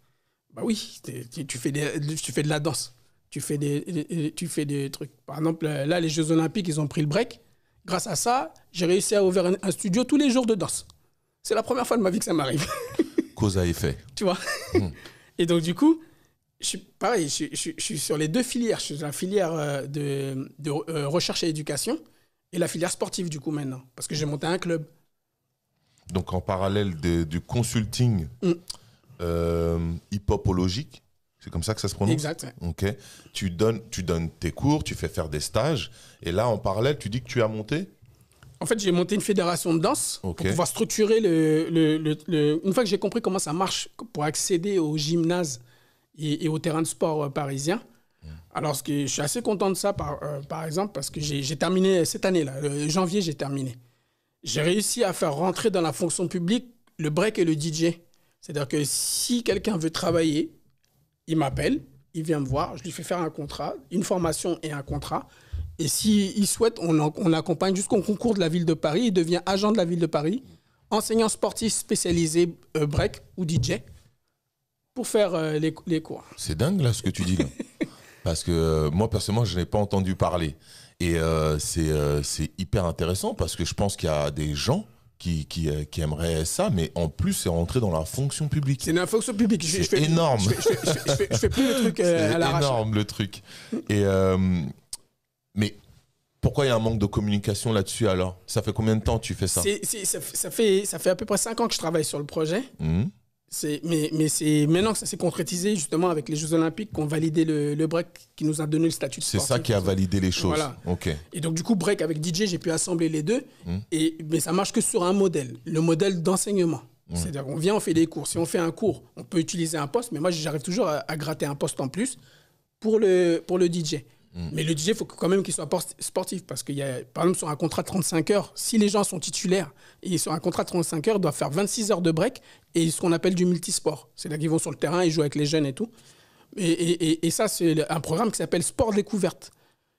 Bah oui, tu fais de la danse. Tu fais des trucs. Par exemple, là, les Jeux Olympiques, ils ont pris le break. Grâce à ça, j'ai réussi à ouvrir un studio tous les jours de danse. C'est la première fois de ma vie que ça m'arrive. Cause à effet. Tu vois. Et donc, du coup, je suis sur les deux filières. Je suis sur la filière de recherche et éducation et la filière sportive, du coup, maintenant. Parce que j'ai monté un club. Donc, en parallèle du consulting hippopologique, c'est comme ça que ça se prononce? Exact. Ouais. Ok. Tu donnes tes cours, tu fais faire des stages. Et là, en parallèle, tu dis que tu as monté? En fait, j'ai monté une fédération de danse pour pouvoir structurer une fois que j'ai compris comment ça marche pour accéder au gymnase et au terrain de sport parisien. Alors, je suis assez content de ça, par exemple, parce que j'ai terminé cette année-là. Janvier, j'ai terminé. J'ai réussi à faire rentrer dans la fonction publique le break et le DJ. C'est-à-dire que si quelqu'un veut travailler, il m'appelle, il vient me voir, je lui fais faire un contrat, une formation et un contrat. Et s'il souhaite, on l'accompagne jusqu'au concours de la ville de Paris. Il devient agent de la ville de Paris, enseignant sportif spécialisé break ou DJ pour faire les cours. C'est dingue là ce que tu dis là. Parce que moi personnellement, je n'ai pas entendu parler. Et c'est hyper intéressant parce que je pense qu'il y a des gens qui aimeraient ça, mais en plus, c'est rentré dans la fonction publique. C'est dans la fonction publique. C'est énorme. Je fais plus le truc à l'arrache. C'est énorme le truc. Et mais pourquoi il y a un manque de communication là-dessus alors? Ça fait combien de temps que tu fais ça? Ça fait à peu près 5 ans que je travaille sur le projet. Mais c'est maintenant que ça s'est concrétisé justement avec les Jeux Olympiques qu'on validé le break qui nous a donné le statut de sportif. C'est ça qui a validé les choses. Voilà. Okay. Et donc du coup, break avec DJ, j'ai pu assembler les deux. Mais ça marche que sur un modèle, le modèle d'enseignement. C'est-à-dire qu'on vient, on fait des cours. Si on fait un cours, on peut utiliser un poste, mais moi j'arrive toujours à gratter un poste en plus pour le DJ. Mais le DJ, il faut quand même qu'il soit sportif parce qu'il y a, par exemple, sur un contrat de 35 heures, si les gens sont titulaires et sur un contrat de 35 heures, ils doivent faire 26 heures de break et ce qu'on appelle du multisport. C'est-à-dire qu'ils vont sur le terrain, ils jouent avec les jeunes et tout. Et ça, c'est un programme qui s'appelle Sport Découverte.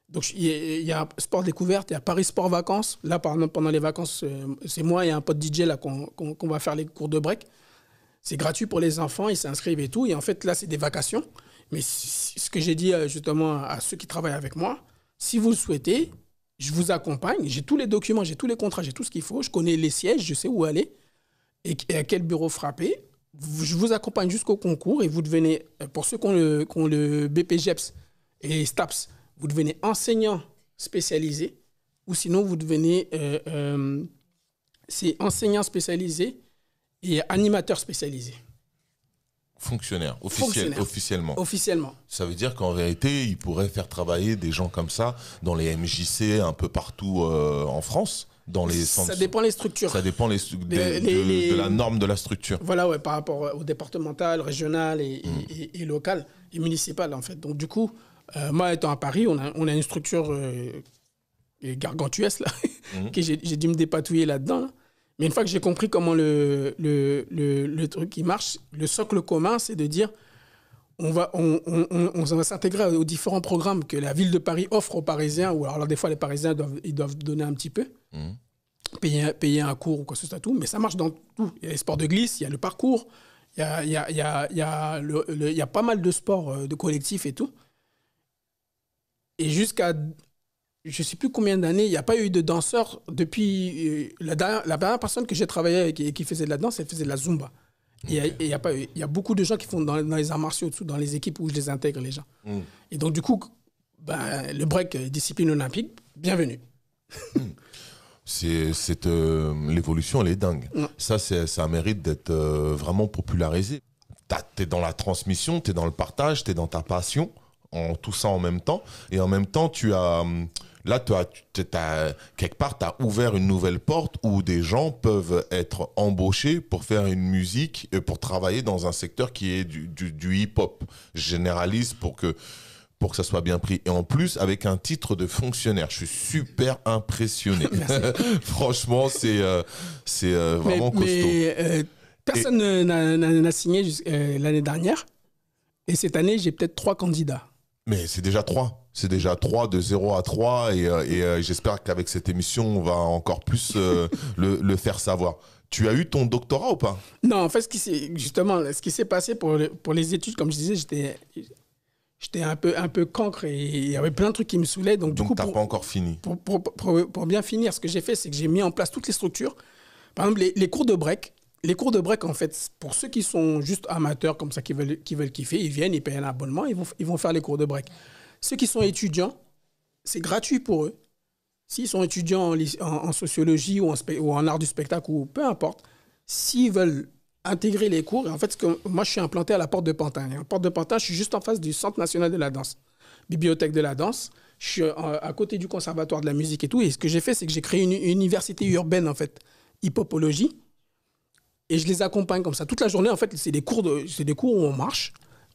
Donc, il y a Sport Découverte, il y a Paris Sport Vacances. Là, par exemple, pendant les vacances, c'est moi et un pote DJ là, qu'on va faire les cours de break. C'est gratuit pour les enfants, ils s'inscrivent et tout. Et en fait, là, c'est des vacations. Mais ce que j'ai dit justement à ceux qui travaillent avec moi, si vous le souhaitez, je vous accompagne. J'ai tous les documents, j'ai tous les contrats, j'ai tout ce qu'il faut. Je connais les sièges, je sais où aller et à quel bureau frapper. Je vous accompagne jusqu'au concours et vous devenez, pour ceux qui ont le BPGEPS et STAPS, vous devenez enseignant spécialisé ou sinon vous devenez c'est enseignant spécialisé et animateur spécialisé. Fonctionnaire, officiellement. Officiellement. Ça veut dire qu'en vérité, ils pourraient faire travailler des gens comme ça dans les MJC un peu partout en France, dans les centres. Ça dépend des structures. Ça dépend de la norme de la structure. Voilà, ouais, par rapport au départemental, régional et local et municipal en fait. Donc du coup, moi étant à Paris, on a une structure gargantuesque là, que j'ai dû me dépatouiller là-dedans. Là. Mais une fois que j'ai compris comment le truc qui marche, le socle commun, c'est de dire on va s'intégrer aux différents programmes que la ville de Paris offre aux Parisiens, ou alors des fois les Parisiens doivent donner un petit peu, payer un cours ou quoi que ce soit tout, mais ça marche dans tout. Il y a les sports de glisse, il y a le parcours, il y a pas mal de sports de collectif et tout. Et jusqu'à je ne sais plus combien d'années, il n'y a pas eu de danseur depuis... la dernière personne que j'ai travaillé avec et qui faisait de la danse, elle faisait de la Zumba. Il y a beaucoup de gens qui font dans les arts martiaux, dans les équipes où je les intègre, les gens. Et donc, du coup, le break, discipline olympique, bienvenue. L'évolution, elle est dingue. Ça mérite d'être vraiment popularisé. T'es dans la transmission, t'es dans le partage, t'es dans ta passion, tout ça en même temps. Et en même temps, quelque part, tu as ouvert une nouvelle porte où des gens peuvent être embauchés pour faire une musique, pour travailler dans un secteur qui est du hip-hop. Je généralise pour que ça soit bien pris. Et en plus, avec un titre de fonctionnaire. Je suis super impressionné. Franchement, c'est vraiment costaud. Personne n'a signé l'année dernière. Et cette année, j'ai peut-être 3 candidats. Mais c'est déjà 3. C'est déjà 3, de 0 à 3. Et j'espère qu'avec cette émission, on va encore plus le faire savoir. Tu as eu ton doctorat ou pas? Non, en fait, ce qui s'est passé pour les études, comme je disais, j'étais un peu cancre et il y avait plein de trucs qui me saoulaient. Donc, tu n'as pas encore fini. Pour bien finir, ce que j'ai fait, c'est que j'ai mis en place toutes les structures. Par exemple, les cours de break. Les cours de break, en fait, pour ceux qui sont juste amateurs, comme ça, qui veulent kiffer, ils viennent, ils payent un abonnement, ils vont faire les cours de break. Ceux qui sont étudiants, c'est gratuit pour eux. S'ils sont étudiants en sociologie ou en art du spectacle, ou peu importe, s'ils veulent intégrer les cours, et en fait, moi, je suis implanté à la Porte de Pantin. Et à la Porte de Pantin, je suis juste en face du Centre national de la danse, bibliothèque de la danse. Je suis à côté du conservatoire de la musique et tout. Et ce que j'ai fait, c'est que j'ai créé une université urbaine, en fait, hiphopologie. Et je les accompagne comme ça. Toute la journée, en fait, c'est des cours où on marche.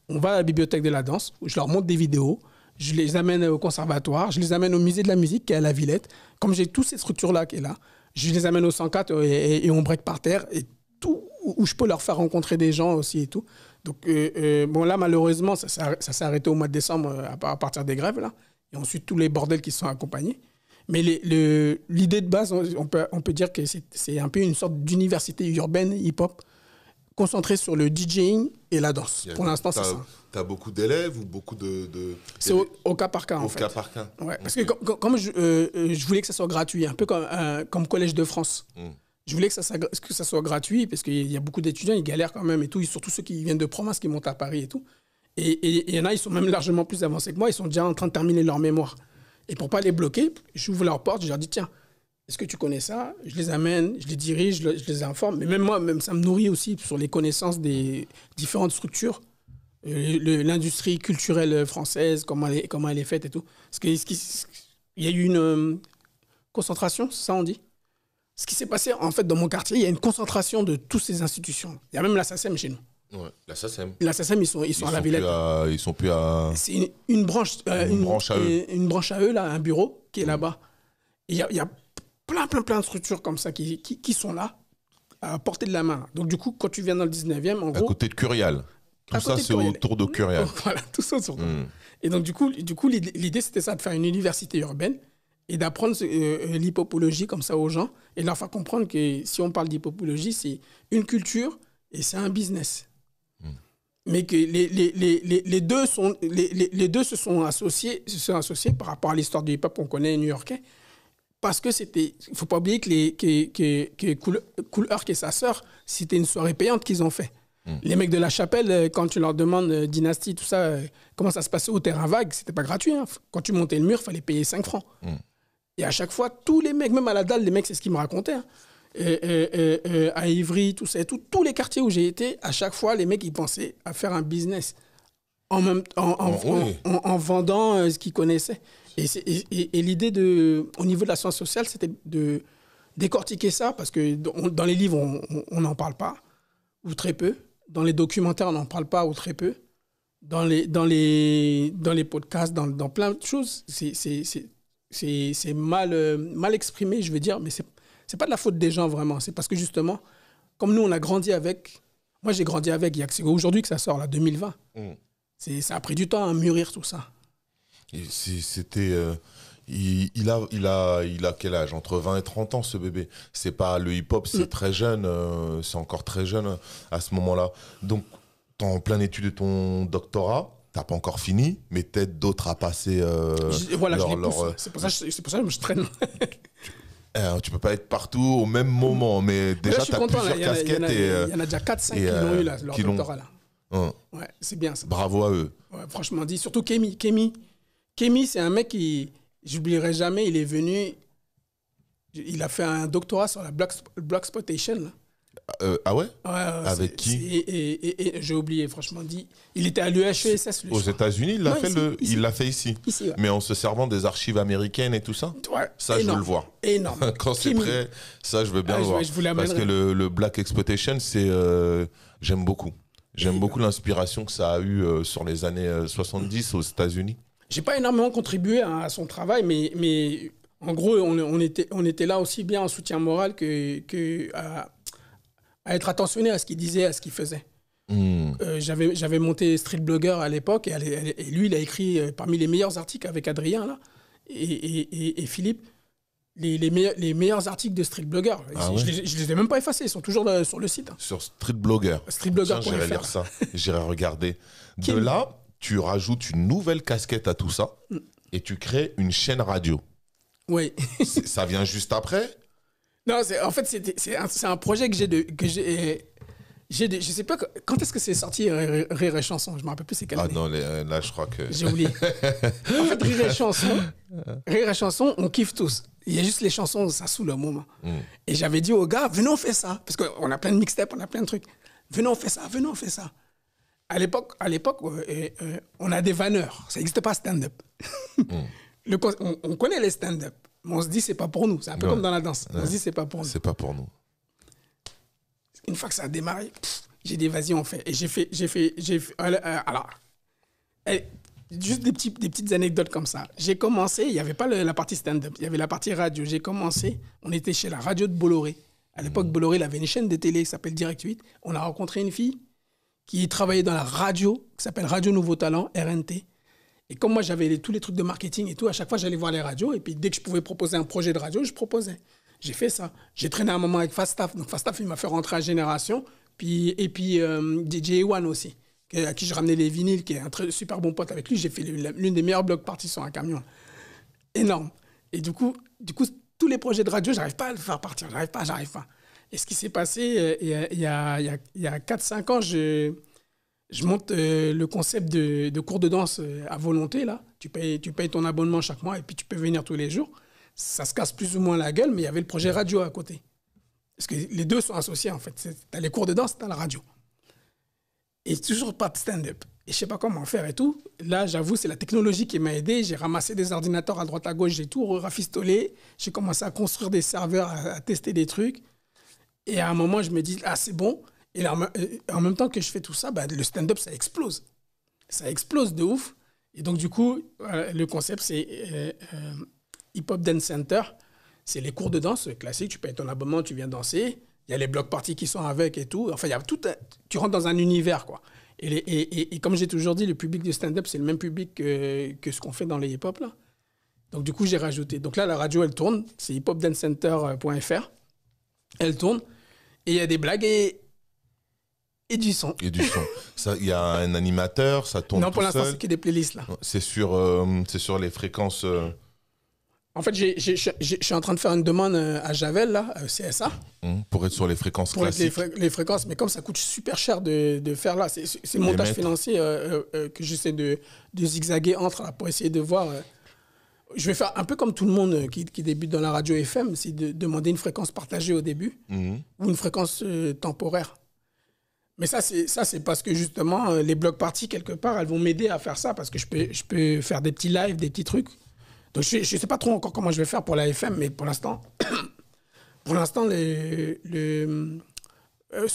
On va à la bibliothèque de la danse, où je leur montre des vidéos. Je les amène au conservatoire. Je les amène au musée de la musique, qui est à la Villette. Comme j'ai toutes ces structures-là qui est là, je les amène au 104 et on break par terre. Et tout, où je peux leur faire rencontrer des gens aussi et tout. Donc, bon, là, malheureusement, ça s'est arrêté au mois de décembre à partir des grèves, là. Et ensuite, tous les bordels qui sont accompagnés. Mais l'idée de base, on peut dire que c'est un peu une sorte d'université urbaine hip-hop concentrée sur le DJing et la danse. Pour l'instant, c'est ça. Tu as beaucoup d'élèves ou beaucoup de... C'est au cas par cas, en fait. Au cas par cas. Ouais, parce que comme je voulais que ça soit gratuit, un peu comme Collège de France. Je voulais que ça soit gratuit parce qu'il y a beaucoup d'étudiants, ils galèrent quand même et tout, surtout ceux qui viennent de province, qui montent à Paris et tout. Et il y en a, ils sont même largement plus avancés que moi, ils sont déjà en train de terminer leur mémoire. Et pour ne pas les bloquer, j'ouvre leur porte, je leur dis, tiens, est-ce que tu connais ça? Je les amène, je les dirige, je les informe. Mais même moi, ça me nourrit aussi sur les connaissances des différentes structures, l'industrie culturelle française, comment elle est faite et tout. Parce qu'il y a eu une concentration, c'est ça on dit? Ce qui s'est passé, en fait, dans mon quartier, il y a une concentration de toutes ces institutions. Il y a même la SACEM chez nous. Ouais, la SACEM. La SACEM, ils sont à la Villette. Ils sont plus à... C'est une branche à eux. Une branche à eux, là, un bureau qui est là-bas. Il y a plein de structures comme ça qui sont là, à portée de la main. Donc, du coup, quand tu viens dans le 19e, en gros... À côté de Curial. Tout ça, c'est autour de Curial. Voilà, tout ça autour. Et donc, du coup l'idée, c'était ça, de faire une université urbaine et d'apprendre l'hiphopologie comme ça aux gens et de leur faire comprendre que si on parle d'hiphopologie, c'est une culture et c'est un business. Mais que les deux se sont associés par rapport à l'histoire du hip-hop qu'on connaît new-yorkais. Parce que il ne faut pas oublier que Kool Herc et sa sœur, c'était une soirée payante qu'ils ont fait. Les mecs de la Chapelle, quand tu leur demandes Dynasty, tout ça, comment ça se passait au terrain vague, c'était pas gratuit. Hein. Quand tu montais le mur, il fallait payer 5 francs. Et à chaque fois, tous les mecs, même à la dalle, les mecs, c'est ce qu'ils me racontaient. Hein. À Ivry, tout ça, tous les quartiers où j'ai été, à chaque fois, les mecs, ils pensaient à faire un business en vendant ce qu'ils connaissaient. Et l'idée au niveau de la science sociale, c'était de décortiquer ça, parce que dans les livres, on n'en parle pas, ou très peu. Dans les documentaires, on n'en parle pas, ou très peu. Dans les podcasts, dans plein de choses, c'est mal exprimé, je veux dire, mais c'est pas de la faute des gens, vraiment. C'est parce que, justement, comme nous, on a grandi avec... Moi, j'ai grandi avec. C'est aujourd'hui que ça sort, là, 2020. Ça a pris du temps à mûrir tout ça. C'était... Il a quel âge? Entre 20 et 30 ans, ce bébé. C'est pas le hip-hop, c'est très jeune. C'est encore très jeune à ce moment-là. Donc, t'es en pleine étude de ton doctorat. T'as pas encore fini, mais peut-être d'autres à passer. Voilà, je les pousse. C'est pour ça que je traîne. Tu peux pas être partout au même moment, mais déjà, tu as plusieurs casquettes. Il y en a déjà 4-5 qui l'ont eu, là, leur doctorat. Là. Ouais, c'est bien ça. Bravo à eux. Ouais, franchement dit, surtout Kémy. Kémy, c'est un mec qui, j'oublierai jamais, il est venu, il a fait un doctorat sur la Blaxploitation, là. Ah ouais? Ouais, avec qui? Et j'ai oublié, franchement dit. Il était à l'UHESS. Aux États-Unis, il l'a fait ici. Ouais. Mais en se servant des archives américaines et tout ça? Ouais, ça, énorme, je veux le voir. Énorme. Quand c'est prêt, ça, je veux bien le voir. Parce que le Black Exploitation, j'aime beaucoup. J'aime beaucoup l'inspiration que ça a eu sur les années 70 aux États-Unis. J'ai pas énormément contribué à son travail, mais en gros, on était là aussi bien en soutien moral que à être attentionné à ce qu'il disait, à ce qu'il faisait. J'avais monté Street Blogger à l'époque, et lui, il a écrit parmi les meilleurs articles avec Adrien là, et Philippe, les meilleurs articles de Street Blogger. Ah ouais. Je les ai même pas effacés, ils sont toujours sur le site. Sur Street Blogger. Streetblogger.fr. J'irai lire ça, j'irai regarder. De là, tu rajoutes une nouvelle casquette à tout ça, et tu crées une chaîne radio. Oui. Ça vient juste après? Non, en fait, c'est un projet que j'ai. Je sais pas quand est-ce que c'est sorti Rire et Chanson. Je me rappelle plus c'est quelle année. Ah non, là je crois que j'ai oublié. En fait, Rire et Chanson, on kiffe tous. Il y a juste les chansons, ça saoule un moment. Et j'avais dit aux gars, venez on fait ça, parce qu'on a plein de mixtapes, on a plein de trucs. Venez on fait ça. À l'époque, on a des vanneurs. Ça n'existe pas stand-up. On connaît les stand-up. Mais on se dit, c'est pas pour nous. C'est un peu comme dans la danse. On se dit, c'est pas pour nous. C'est pas pour nous. Une fois que ça a démarré, j'ai dit, vas-y, on fait. Et j'ai fait alors, juste des petites anecdotes comme ça. J'ai commencé, il n'y avait pas la partie stand-up, il y avait la partie radio. J'ai commencé, on était chez la radio de Bolloré. À l'époque, Bolloré, il avait une chaîne de télé qui s'appelle Direct 8. On a rencontré une fille qui travaillait dans la radio, qui s'appelle Radio Nouveau Talent, RNT. Et comme moi, j'avais tous les trucs de marketing et tout, à chaque fois, j'allais voir les radios. Et puis, dès que je pouvais proposer un projet de radio, je proposais. J'ai fait ça. J'ai traîné un moment avec Fastaf. Donc, Fastaf, il m'a fait rentrer à Génération. Et puis DJ One aussi, à qui je ramenais les vinyles, qui est un super bon pote. Avec lui, j'ai fait l'une des meilleures block parties sur un camion. Énorme. Et du coup, tous les projets de radio, j'arrive pas à le faire partir. J'arrive pas. Et ce qui s'est passé, il y a 4-5 ans, je monte le concept de cours de danse à volonté, là. Tu payes ton abonnement chaque mois et puis tu peux venir tous les jours. Ça se casse plus ou moins la gueule, mais il y avait le projet radio à côté. Parce que les deux sont associés, en fait. Tu as les cours de danse, tu as la radio. Et toujours pas de stand-up. Et je sais pas comment faire et tout. Là, j'avoue, c'est la technologie qui m'a aidé. J'ai ramassé des ordinateurs à droite à gauche, j'ai tout rafistolé. J'ai commencé à construire des serveurs, à tester des trucs. Et à un moment, je me dis, ah, c'est bon. Et là, en même temps que je fais tout ça, le stand-up, ça explose. Ça explose de ouf. Et donc, du coup, le concept, c'est Hip Hop Dance Center. C'est les cours de danse classiques. Tu payes ton abonnement, tu viens danser. Il y a les blocs parties qui sont avec et tout. Enfin, il y a tout. Tu rentres dans un univers, quoi. Et comme j'ai toujours dit, le public du stand-up, c'est le même public que ce qu'on fait dans les hip-hop, là. Donc, du coup, j'ai rajouté. Donc là, la radio, elle tourne. C'est hiphopdancecenter.fr. Elle tourne. Et il y a des blagues et du son. Et du son. Il y a un animateur, ça tourne tout seul. Non, pour l'instant, c'est que des playlists, là. C'est sur les fréquences... En fait, je suis en train de faire une demande à Javel, là, CSA. Pour être sur les fréquences classiques. Pour les fréquences, mais comme ça coûte super cher de faire là, c'est le montage financier que j'essaie de zigzaguer entre, là, pour essayer de voir... je vais faire un peu comme tout le monde qui débute dans la radio FM, c'est de demander une fréquence partagée au début ou une fréquence temporaire. Mais ça, c'est parce que justement, les blocs parties, quelque part, elles vont m'aider à faire ça parce que je peux faire des petits lives, des petits trucs. Donc, je ne sais pas trop encore comment je vais faire pour la FM, mais pour l'instant, sur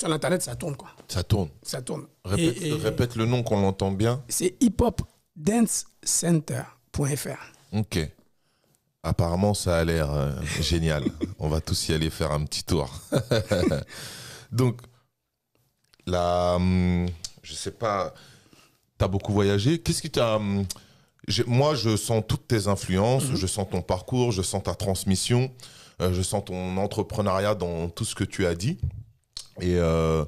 l'Internet, ça tourne, quoi. Ça tourne. Ça tourne. Répète le nom qu'on l'entend bien. C'est hiphopdancecenter.fr. Ok. Apparemment, ça a l'air génial. On va tous y aller faire un petit tour. Donc, je sais pas, tu as beaucoup voyagé. Qu'est-ce qui t'a... Moi, je sens toutes tes influences, je sens ton parcours, je sens ta transmission, je sens ton entrepreneuriat dans tout ce que tu as dit. Et le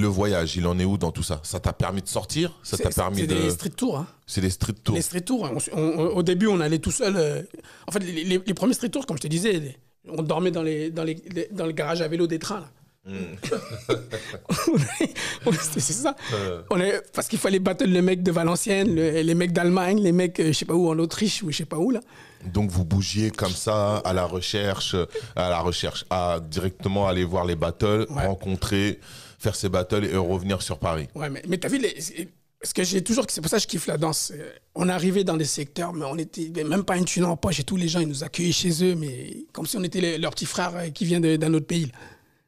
voyage, il en est où dans tout ça? Ça t'a permis de sortir? C'est des street tours. Hein. C'est des street tours. Les street tours. Au début, on allait tout seul. En fait, les premiers street tours, comme je te disais, On dormait dans le garage à vélo des trains, là. C'est ça. Parce qu'il fallait battre les mecs de Valenciennes, les mecs d'Allemagne, les mecs, je sais pas où, en Autriche ou je sais pas où, là. Donc vous bougiez comme ça à directement aller voir les battles, rencontrer, faire ces battles et revenir sur Paris. Ouais, mais t'as vu, ce que j'ai toujours, c'est pour ça que je kiffe la danse. On arrivait dans des secteurs, mais on était même pas une thune en poche et tous les gens, ils nous accueillaient chez eux, mais comme si on était leur petit frère qui vient d'un autre pays, là.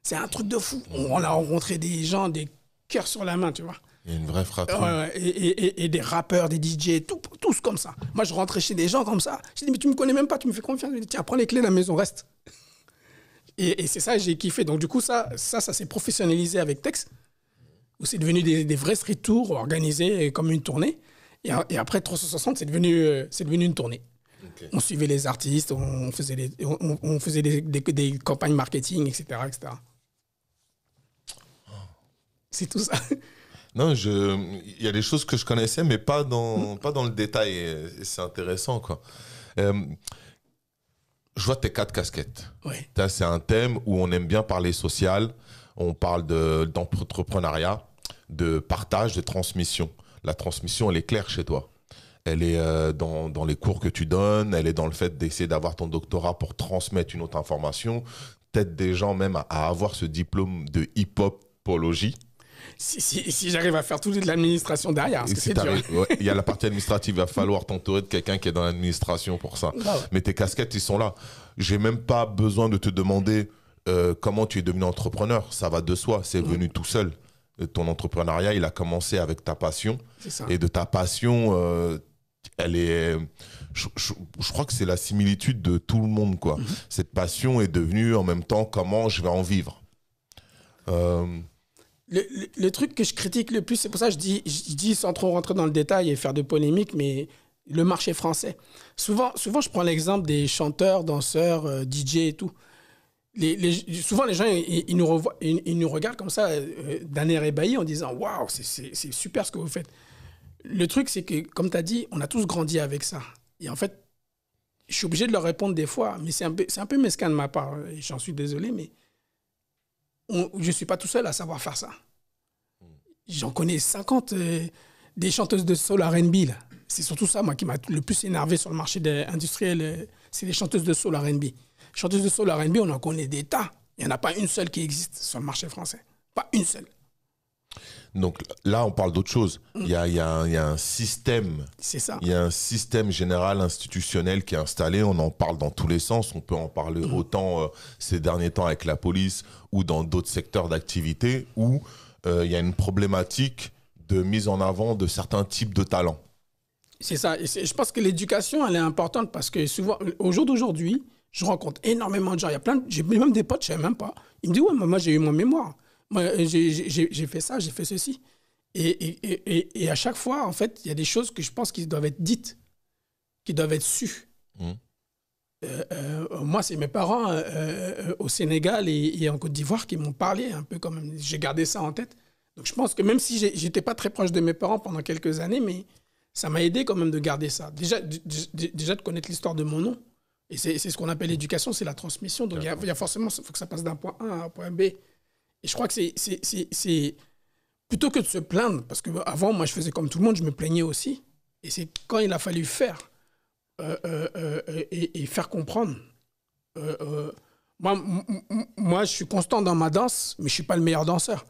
C'est un truc de fou. On a rencontré des gens, des cœurs sur la main, tu vois. Il y a une vraie fratrie. Et des rappeurs, des DJ, tous comme ça. Moi, je rentrais chez des gens comme ça. Je dis, mais tu me connais même pas, tu me fais confiance. Je dis, tiens, prends les clés de la maison, reste. Et c'est ça, j'ai kiffé. Donc, du coup, ça s'est professionnalisé avec Tex, où c'est devenu des vrais street tours organisés comme une tournée. Et après 360, c'est devenu une tournée. Okay. On suivait les artistes, on faisait des campagnes marketing, etc., etc. C'est tout ça. Non, il y a des choses que je connaissais, mais pas dans le détail. Et c'est intéressant, quoi. Je vois tes 4 casquettes. Ouais. C'est un thème où on aime bien parler social. On parle d'entrepreneuriat, de partage, de transmission. La transmission, elle est claire chez toi. Elle est dans les cours que tu donnes. Elle est dans le fait d'essayer d'avoir ton doctorat pour transmettre une autre information. Peut-être des gens même à avoir ce diplôme de hip-hopologie. Si j'arrive à faire toute l'administration derrière, parce que c'est dur. Il y a la partie administrative, il va falloir t'entourer de quelqu'un qui est dans l'administration pour ça. Ah ouais. Mais tes casquettes, ils sont là. J'ai même pas besoin de te demander comment tu es devenu entrepreneur. Ça va de soi, c'est venu tout seul. Ton entrepreneuriat, il a commencé avec ta passion. C'est ça. Et de ta passion, elle est... Je crois que c'est la similitude de tout le monde, quoi. Cette passion est devenue en même temps comment je vais en vivre. Le truc que je critique le plus, c'est pour ça que je dis sans trop rentrer dans le détail et faire de polémique, mais le marché français. Souvent je prends l'exemple des chanteurs, danseurs, DJ et tout. Souvent, les gens, ils nous regardent comme ça, d'un air ébahi, en disant « Waouh, c'est super ce que vous faites ». Le truc, c'est que, comme tu as dit, on a tous grandi avec ça. Et en fait, je suis obligé de leur répondre des fois, mais c'est un peu mesquin de ma part. Et j'en suis désolé, mais je ne suis pas tout seul à savoir faire ça. J'en connais 50 des chanteuses de soul R&B. C'est surtout ça, moi, qui m'a le plus énervé sur le marché industriel. C'est les chanteuses de soul R&B. Chanteuses de soul R&B, on en connaît des tas. Il n'y en a pas une seule qui existe sur le marché français. Pas une seule. Donc là, on parle d'autre chose. Il y a un système. C'est ça. Il y a un système général institutionnel qui est installé. On en parle dans tous les sens. On peut en parler autant ces derniers temps avec la police ou dans d'autres secteurs d'activité où il y a une problématique de mise en avant de certains types de talents. C'est ça. Et je pense que l'éducation, elle est importante parce que souvent, au jour d'aujourd'hui, je rencontre énormément de gens. J'ai même des potes, je ne sais même pas. Ils me disent « Ouais, moi, j'ai eu mon mémoire. Moi, j'ai fait ça, j'ai fait ceci. » Et à chaque fois, en fait, il y a des choses que je pense qui doivent être dites, qui doivent être sues. Moi, c'est mes parents au Sénégal et en Côte d'Ivoire qui m'ont parlé un peu comme... J'ai gardé ça en tête. Donc, je pense que même si j'étais pas très proche de mes parents pendant quelques années, mais ça m'a aidé quand même de garder ça. Déjà de connaître l'histoire de mon nom. Et c'est ce qu'on appelle l'éducation, c'est la transmission. Donc, il y a forcément, il faut que ça passe d'un point A à un point B. Et je crois que c'est plutôt que de se plaindre, parce qu'avant, moi, je faisais comme tout le monde, je me plaignais aussi. Et c'est quand il a fallu faire et faire comprendre. Moi, je suis constant dans ma danse, mais je ne suis pas le meilleur danseur.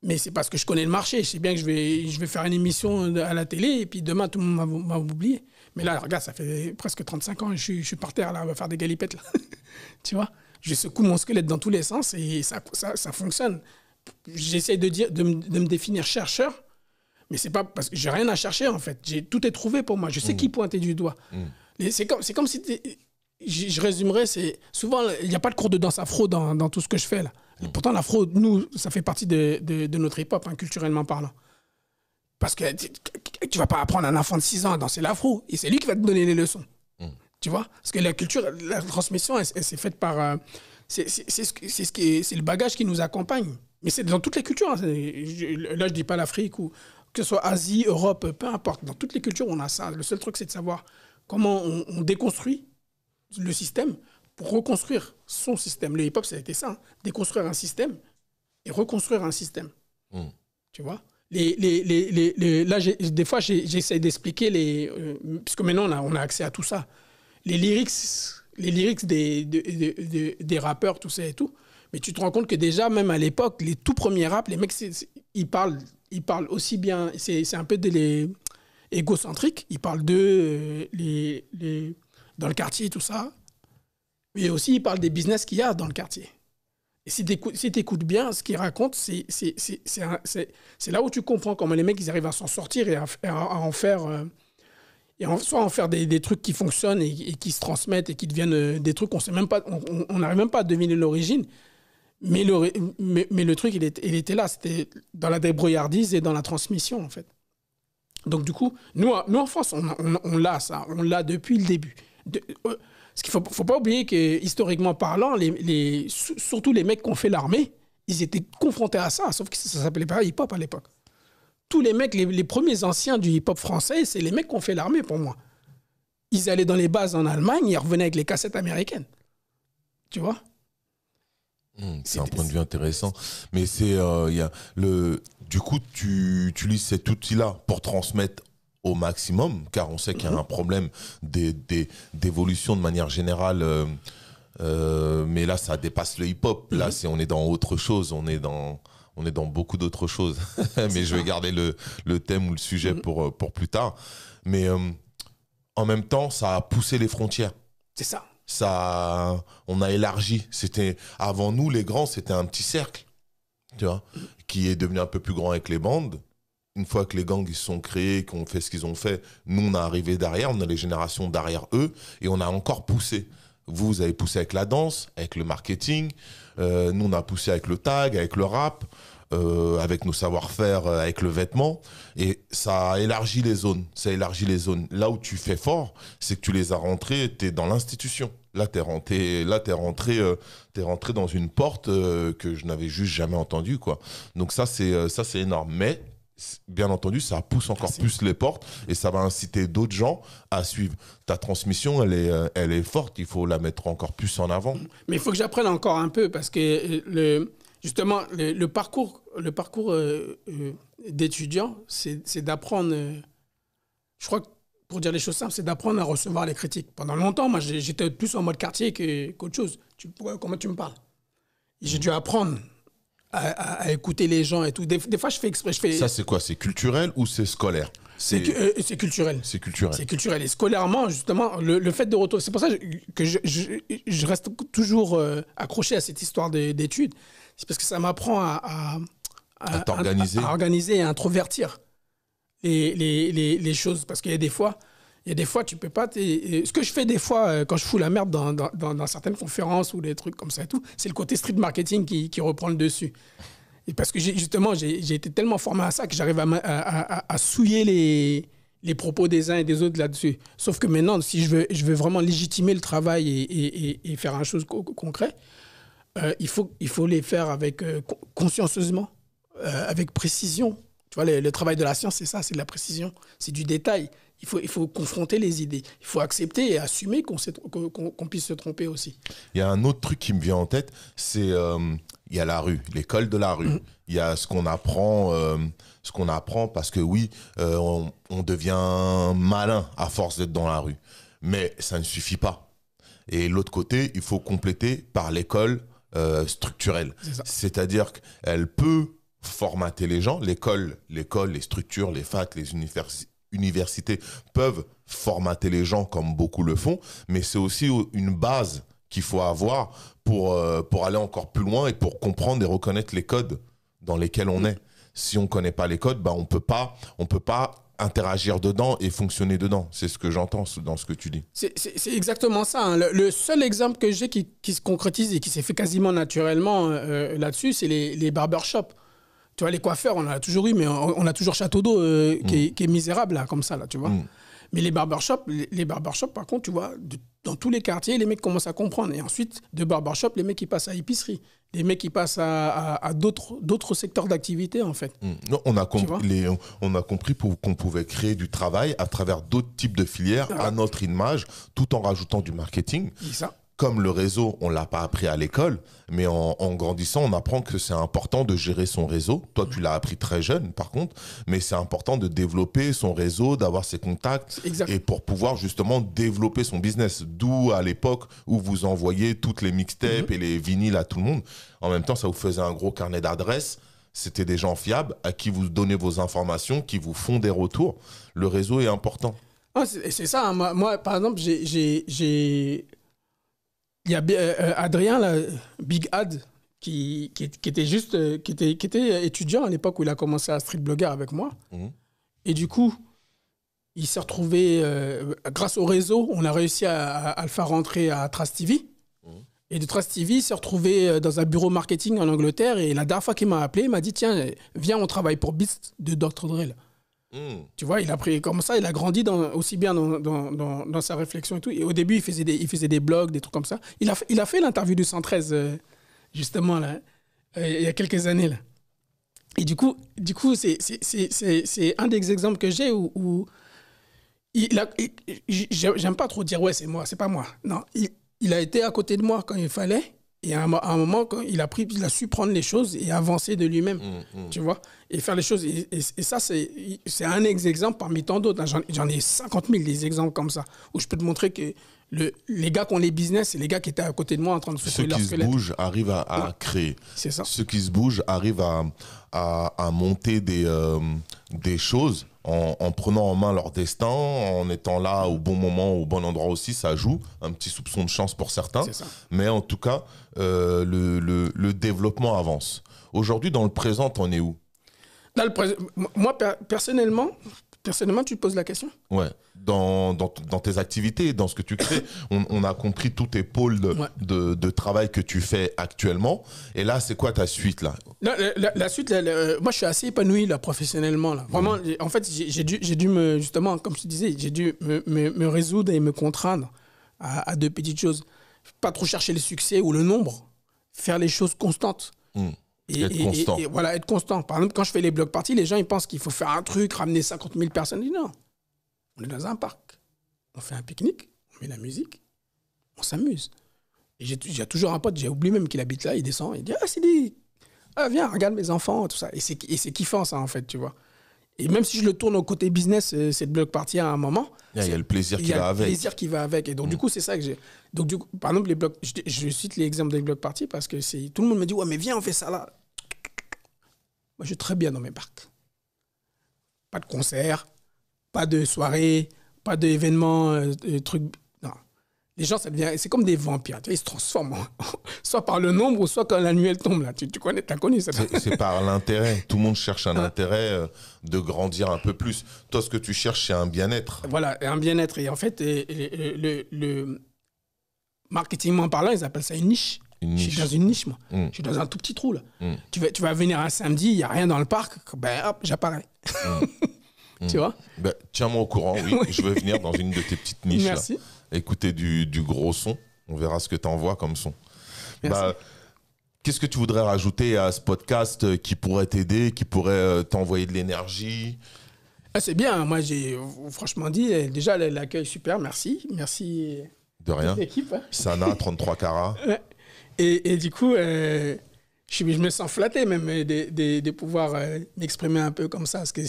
Mais c'est parce que je connais le marché. Je sais bien que je vais faire une émission à la télé et puis demain, tout le monde m'a oublié. Mais là, regarde, ça fait presque 35 ans et je suis par terre, là, on va faire des galipettes. Là. Tu vois, je secoue mon squelette dans tous les sens et ça fonctionne. J'essaie de me définir chercheur, mais c'est pas parce que j'ai rien à chercher, en fait. Tout est trouvé pour moi. Je sais qui pointer du doigt. C'est comme si... Je résumerais, c'est souvent, il n'y a pas de cours de danse afro dans tout ce que je fais, là. Et pourtant, l'afro, nous, ça fait partie de notre hip-hop, hein, culturellement parlant. Parce que tu ne vas pas apprendre à un enfant de 6 ans à danser l'afro. Et c'est lui qui va te donner les leçons. Tu vois? Parce que la culture, la transmission, elle s'est faite par... c'est le bagage qui nous accompagne. Mais c'est dans toutes les cultures. Hein. Là, je ne dis pas l'Afrique, ou que ce soit Asie, Europe, peu importe. Dans toutes les cultures, on a ça. Le seul truc, c'est de savoir comment on déconstruit le système pour reconstruire son système. Le hip-hop, ça a été ça, hein, déconstruire un système et reconstruire un système. Tu vois, là, des fois, j'essaie d'expliquer puisque maintenant, on a accès à tout ça. Les lyrics des rappeurs, tout ça et tout. Mais tu te rends compte que déjà, même à l'époque, les tout premiers raps, les mecs, ils parlent aussi bien, c'est un peu égocentrique. Ils parlent d'eux, dans le quartier, tout ça. Mais aussi, ils parlent des business qu'il y a dans le quartier. Et si tu écoutes bien ce qu'ils racontent, c'est là où tu comprends comment les mecs, ils arrivent à s'en sortir et à en faire... soit en faire des trucs qui fonctionnent et qui se transmettent et qui deviennent des trucs qu'on sait même pas, on n'arrive même pas à deviner l'origine. Mais le truc, il était là. C'était dans la débrouillardise et dans la transmission, en fait. Donc, du coup, nous en France, on l'a, ça. On l'a depuis le début. Parce qu'il faut pas oublier que, historiquement parlant, surtout les mecs qui ont fait l'armée, ils étaient confrontés à ça. Sauf que ça s'appelait pas hip-hop à l'époque. Tous les mecs, les premiers anciens du hip-hop français, c'est les mecs qui ont fait l'armée, pour moi. Ils allaient dans les bases en Allemagne, ils revenaient avec les cassettes américaines. Tu vois? C'est un point de vue intéressant. Mais du coup, tu utilises cet outil-là pour transmettre au maximum, car on sait qu'il y a un problème d'évolution de manière générale. Mais là, ça dépasse le hip-hop. Là, on est dans autre chose. On est dans beaucoup d'autres choses. Mais je vais garder le thème ou le sujet pour plus tard. Mais en même temps, ça a poussé les frontières. C'est ça. On a élargi. Avant nous, les grands, c'était un petit cercle, tu vois, qui est devenu un peu plus grand avec les bandes. Une fois que les gangs ils se sont créés, qu'on fait ce qu'ils ont fait, nous, on est arrivé derrière, on a les générations derrière eux, et on a encore poussé. Vous avez poussé avec la danse, avec le marketing. Nous, on a poussé avec le tag, avec le rap, avec nos savoir-faire, avec le vêtement. Et ça a élargi les zones. Là où tu fais fort, c'est que tu les as rentrés, tu es dans l'institution. Là, tu es rentré dans une porte que je n'avais juste jamais entendue, quoi. Donc ça, c'est énorme. Mais bien entendu, ça pousse encore plus les portes et ça va inciter d'autres gens à suivre. Ta transmission, elle est forte, il faut la mettre encore plus en avant. Mais il faut que j'apprenne encore un peu parce que justement, le parcours d'étudiant, c'est d'apprendre, je crois que pour dire les choses simples, c'est d'apprendre à recevoir les critiques. Pendant longtemps, moi, j'étais plus en mode quartier qu'autre chose. Comment tu me parles? J'ai dû apprendre à écouter les gens et tout. Des fois, je fais exprès. Ça, c'est quoi? C'est culturel ou c'est scolaire? C'est culturel. C'est culturel. C'est culturel. Et scolairement, justement, le fait de retourner... C'est pour ça que je reste toujours accroché à cette histoire d'études. C'est parce que ça m'apprend à organiser et à introvertir les choses. Parce qu'il y a des fois, tu peux pas... Ce que je fais des fois, quand je fous la merde dans certaines conférences ou des trucs comme ça et tout, c'est le côté street marketing qui reprend le dessus. Et parce que justement, j'ai été tellement formé à ça que j'arrive à souiller les propos des uns et des autres là-dessus. Sauf que maintenant, si je veux vraiment légitimer le travail et faire une chose concrète, il faut les faire avec consciencieusement, avec précision. Tu vois, le travail de la science, c'est ça, c'est de la précision, c'est du détail. Il faut confronter les idées. Il faut accepter et assumer qu'on puisse se tromper aussi. Il y a un autre truc qui me vient en tête, c'est il y a la rue, l'école de la rue. Il y a ce qu'on apprend parce que oui, on devient malin à force d'être dans la rue. Mais ça ne suffit pas. Et l'autre côté, il faut compléter par l'école structurelle. C'est-à-dire qu'elle peut formater les gens. L'école, les structures, les facs, les universités peuvent formater les gens comme beaucoup le font, mais c'est aussi une base qu'il faut avoir pour aller encore plus loin et pour comprendre et reconnaître les codes dans lesquels on est. Si on ne connaît pas les codes, bah on peut pas interagir dedans et fonctionner dedans. C'est ce que j'entends dans ce que tu dis. C'est exactement ça. Hein. Le seul exemple que j'ai qui se concrétise et qui s'est fait quasiment naturellement là-dessus, c'est les barbershops. Tu vois, les coiffeurs, on a toujours eu, mais on a toujours Château d'Eau qui est misérable, là, comme ça, là, tu vois. Mais les barbershops, par contre, tu vois, dans tous les quartiers, les mecs commencent à comprendre. Et ensuite, de barbershop, les mecs, ils passent à épicerie. Les mecs, ils passent à d'autres secteurs d'activité, en fait. Non, on a compris qu'on pouvait créer du travail à travers d'autres types de filières à notre image, tout en rajoutant du marketing. C'est ça. comme le réseau, on ne l'a pas appris à l'école, mais en grandissant, on apprend que c'est important de gérer son réseau. Toi, tu l'as appris très jeune, par contre, mais c'est important de développer son réseau, d'avoir ses contacts, et pour pouvoir justement développer son business. D'où, à l'époque où vous envoyez toutes les mixtapes et les vinyles à tout le monde, en même temps, ça vous faisait un gros carnet d'adresses. C'était des gens fiables à qui vous donnez vos informations, qui vous font des retours. Le réseau est important. Ah, c'est ça. Hein. Moi, par exemple, il y a Adrien, là, Big Ad, qui était étudiant à l'époque où il a commencé à street blogger avec moi. Et du coup, il s'est retrouvé, grâce au réseau, on a réussi à le faire rentrer à Trace TV. Et de Trace TV, il s'est retrouvé dans un bureau marketing en Angleterre. Et la dernière fois qu'il m'a appelé, il m'a dit, tiens, viens, on travaille pour Beats de Dr. Dre. Tu vois, il a pris comme ça, il a grandi aussi bien dans sa réflexion et tout. Et au début, il faisait des blogs, des trucs comme ça. Il a fait l'interview du 113, justement, là, il y a quelques années. Là. Et du coup c'est un des exemples que j'ai où j'aime pas trop dire, ouais, c'est moi, c'est pas moi. Non, il a été à côté de moi quand il fallait. Et à un moment, quand il a su prendre les choses et avancer de lui-même, tu vois, et faire les choses. Et ça, c'est un exemple parmi tant d'autres. J'en ai 50 000 des exemples comme ça, où je peux te montrer que les gars qui ont les business, c'est les gars qui étaient à côté de moi en train de se Ceux qui se bougent arrivent à créer. C'est ça. Ceux qui se bougent arrivent à monter des choses en prenant en main leur destin, en étant là au bon moment, au bon endroit aussi, ça joue. Un petit soupçon de chance pour certains. Mais en tout cas, le développement avance. Aujourd'hui, dans le présent, t'en es où? Moi, personnellement, tu te poses la question? Ouais. Dans tes activités, dans ce que tu crées, on a compris tous tes pôles de travail que tu fais actuellement. Et là, c'est quoi ta suite là? La suite, moi, je suis assez épanoui là, professionnellement. Là. Vraiment, en fait, j'ai dû me, justement, comme je te disais, j'ai dû me résoudre et me contraindre à deux petites choses. Pas trop chercher le succès ou le nombre. Faire les choses constantes. Être constant. Et voilà, être constant. Par exemple, quand je fais les block parties, les gens ils pensent qu'il faut faire un truc, ramener 50 000 personnes. Je dis non. On est dans un parc. On fait un pique-nique, on met la musique, on s'amuse. Et j'ai toujours un pote, j'ai oublié même qu'il habite là, il descend, il dit « Ah, Sidi, viens, regarde mes enfants, tout ça. » Et c'est kiffant ça, en fait, tu vois. Et même si je le tourne au côté business, cette block party à un moment... Il y a le plaisir qui va avec. Il y a le plaisir qui va avec. Et donc, du coup, c'est ça que j'ai... Donc, du coup, par exemple, les blocs... Je cite l'exemple des block parties parce que tout le monde me dit « Ouais, mais viens, on fait ça là. » Moi, je suis très bien dans mes parcs. Pas de concert, pas de soirée, pas d'événements, trucs... Non. Les gens, ça devient... C'est comme des vampires. Tu vois, ils se transforment. Soit par le nombre, ou soit quand l'annuel tombe. Là. Tu connais, t'as connu ça. C'est par l'intérêt. Tout le monde cherche un intérêt de grandir un peu plus. Toi, ce que tu cherches, c'est un bien-être. Voilà, un bien-être. Et en fait, le marketingment parlant, ils appellent ça une niche. Je suis dans une niche, moi. Je suis dans un tout petit trou, là. Tu vas venir un samedi, il n'y a rien dans le parc, ben hop, j'apparais. Tu vois? Ben, tiens-moi au courant, oui. Je vais venir dans une de tes petites niches. Merci. Là. Écouter du gros son. On verra ce que tu envoies comme son. Bah, qu'est-ce que tu voudrais rajouter à ce podcast qui pourrait t'aider, qui pourrait t'envoyer de l'énergie? C'est bien. Moi, j'ai franchement dit, déjà, l'accueil super. Merci. Merci. De rien. L'équipe, hein. Sana, 33 carats. Et du coup, je me sens flatté même de pouvoir m'exprimer un peu comme ça. Parce que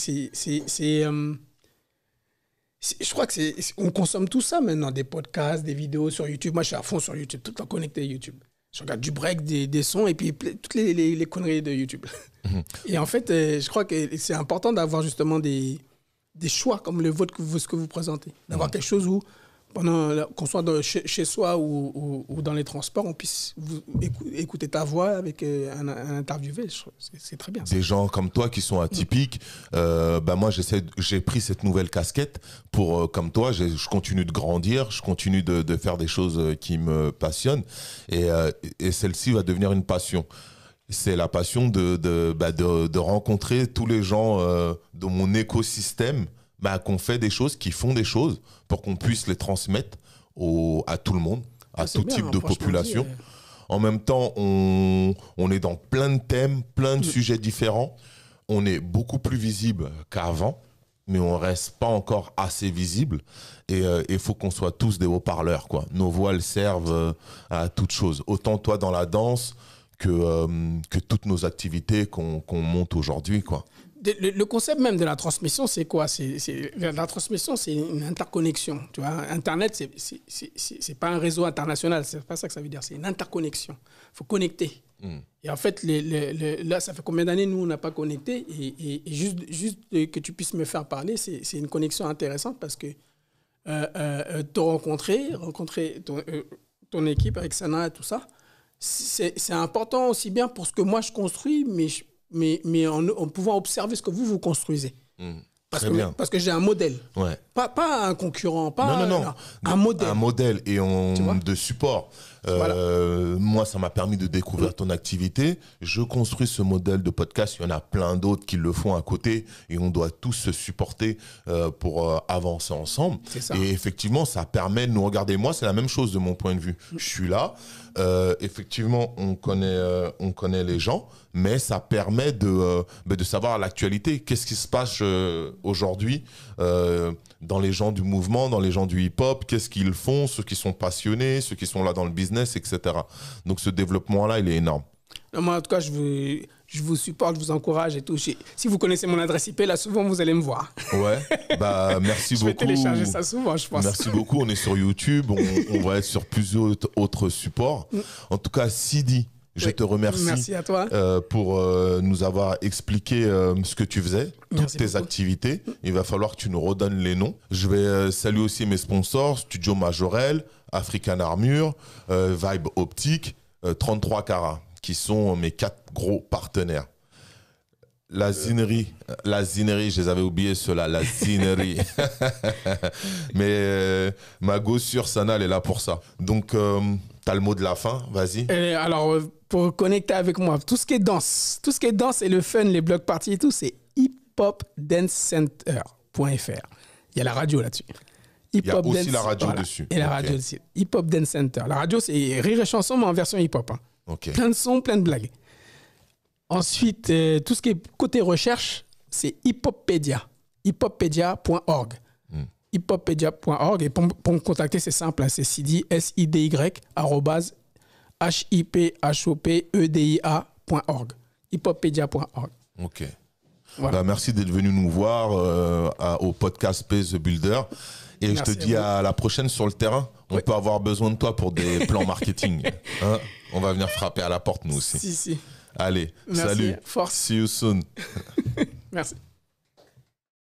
je crois que on consomme tout ça maintenant, des podcasts, des vidéos sur YouTube. Moi, je suis à fond sur YouTube, tout le temps connecté à YouTube. Je regarde du break, des sons et puis toutes les conneries de YouTube. Et en fait, je crois que c'est important d'avoir justement des choix comme le vôtre, ce que vous présentez. D'avoir quelque chose où, qu'on soit chez soi ou dans les transports, on puisse écouter ta voix avec un interviewé. C'est très bien. Ça. Des gens comme toi qui sont atypiques. Moi, j'ai pris cette nouvelle casquette pour, comme toi, je continue de grandir, je continue de faire des choses qui me passionnent. Et celle-ci va devenir une passion. C'est la passion de rencontrer tous les gens de mon écosystème qu'on fait des choses, qui font des choses pour qu'on puisse les transmettre à tout le monde, à tout type de population. En même temps, on est dans plein de thèmes, plein de sujets différents. On est beaucoup plus visible qu'avant. mais on reste pas encore assez visible. Et il faut qu'on soit tous des haut-parleurs, quoi. Nos voix, elles servent à toute chose. Autant toi dans la danse que toutes nos activités qu'on monte aujourd'hui, quoi. Le concept même de la transmission, c'est quoi? La transmission, c'est une interconnexion. Tu vois, Internet, c'est pas un réseau international. C'est pas ça que ça veut dire. C'est une interconnexion. Il faut connecter. Et en fait, là, ça fait combien d'années, nous, on n'a pas connecté? Et juste que tu puisses me faire parler, c'est une connexion intéressante parce que te rencontrer ton équipe avec Sana et tout ça, c'est important aussi bien pour ce que moi, je construis, mais en pouvant observer ce que vous construisez. Parce que j'ai un modèle. Ouais. Pas un concurrent, non. Un modèle. Un modèle de support. Voilà. Moi, ça m'a permis de découvrir ton activité. Je construis ce modèle de podcast. Il y en a plein d'autres qui le font à côté et on doit tous se supporter pour avancer ensemble. C'est ça. Et effectivement, ça permet de nous regarder. Moi, c'est la même chose de mon point de vue. Je suis là. Effectivement, on connaît les gens, mais ça permet de savoir l'actualité. Qu'est-ce qui se passe aujourd'hui dans les gens du mouvement, dans les gens du hip-hop, qu'est-ce qu'ils font, ceux qui sont passionnés, ceux qui sont là dans le business, etc. Donc ce développement-là, il est énorme. Non, moi, en tout cas, je vous supporte, je vous encourage et tout. Si vous connaissez mon adresse IP, là, souvent, vous allez me voir. Ouais, merci beaucoup. Je vais télécharger ça souvent, je pense. Merci beaucoup. On est sur YouTube, on va être sur plusieurs autres supports. En tout cas, Sidi, je te remercie. Merci à toi. Pour nous avoir expliqué ce que tu faisais, toutes tes activités. Il va falloir que tu nous redonnes les noms. Je vais saluer aussi mes sponsors, Studio Majorel, African Armure, Vibe Optique, 33 Carats, qui sont mes 4 gros partenaires. La zinerie, je les avais oubliés ceux-là, la zinerie. Mais ma gossure Sana, elle est là pour ça. Donc, t'as le mot de la fin, vas-y. Alors, pour connecter avec moi, tout ce qui est danse et le fun, les blocs parties et tout, c'est hiphopdancecenter.fr. Il y a la radio là-dessus. Il y a aussi la radio dessus. Et la radio aussi. Hip Hop Dance Center. La radio, c'est rire et chanson, mais en version hip-hop. Hein. Okay. Plein de sons, plein de blagues. Ensuite, tout ce qui est côté recherche, c'est hiphoppedia. hiphoppedia.org. hiphoppedia.org. Et pour me contacter, c'est simple. Hein, c'est Sidy, SIDY, HIPHOPEDIA.org. hiphoppedia.org. Ok. Voilà. Merci d'être venu nous voir au podcast Pay the Builder. Et je te dis à la prochaine sur le terrain. On peut avoir besoin de toi pour des plans marketing. Hein? On va venir frapper à la porte, nous aussi. Si. Allez, merci, salut. Force. See you soon. Merci.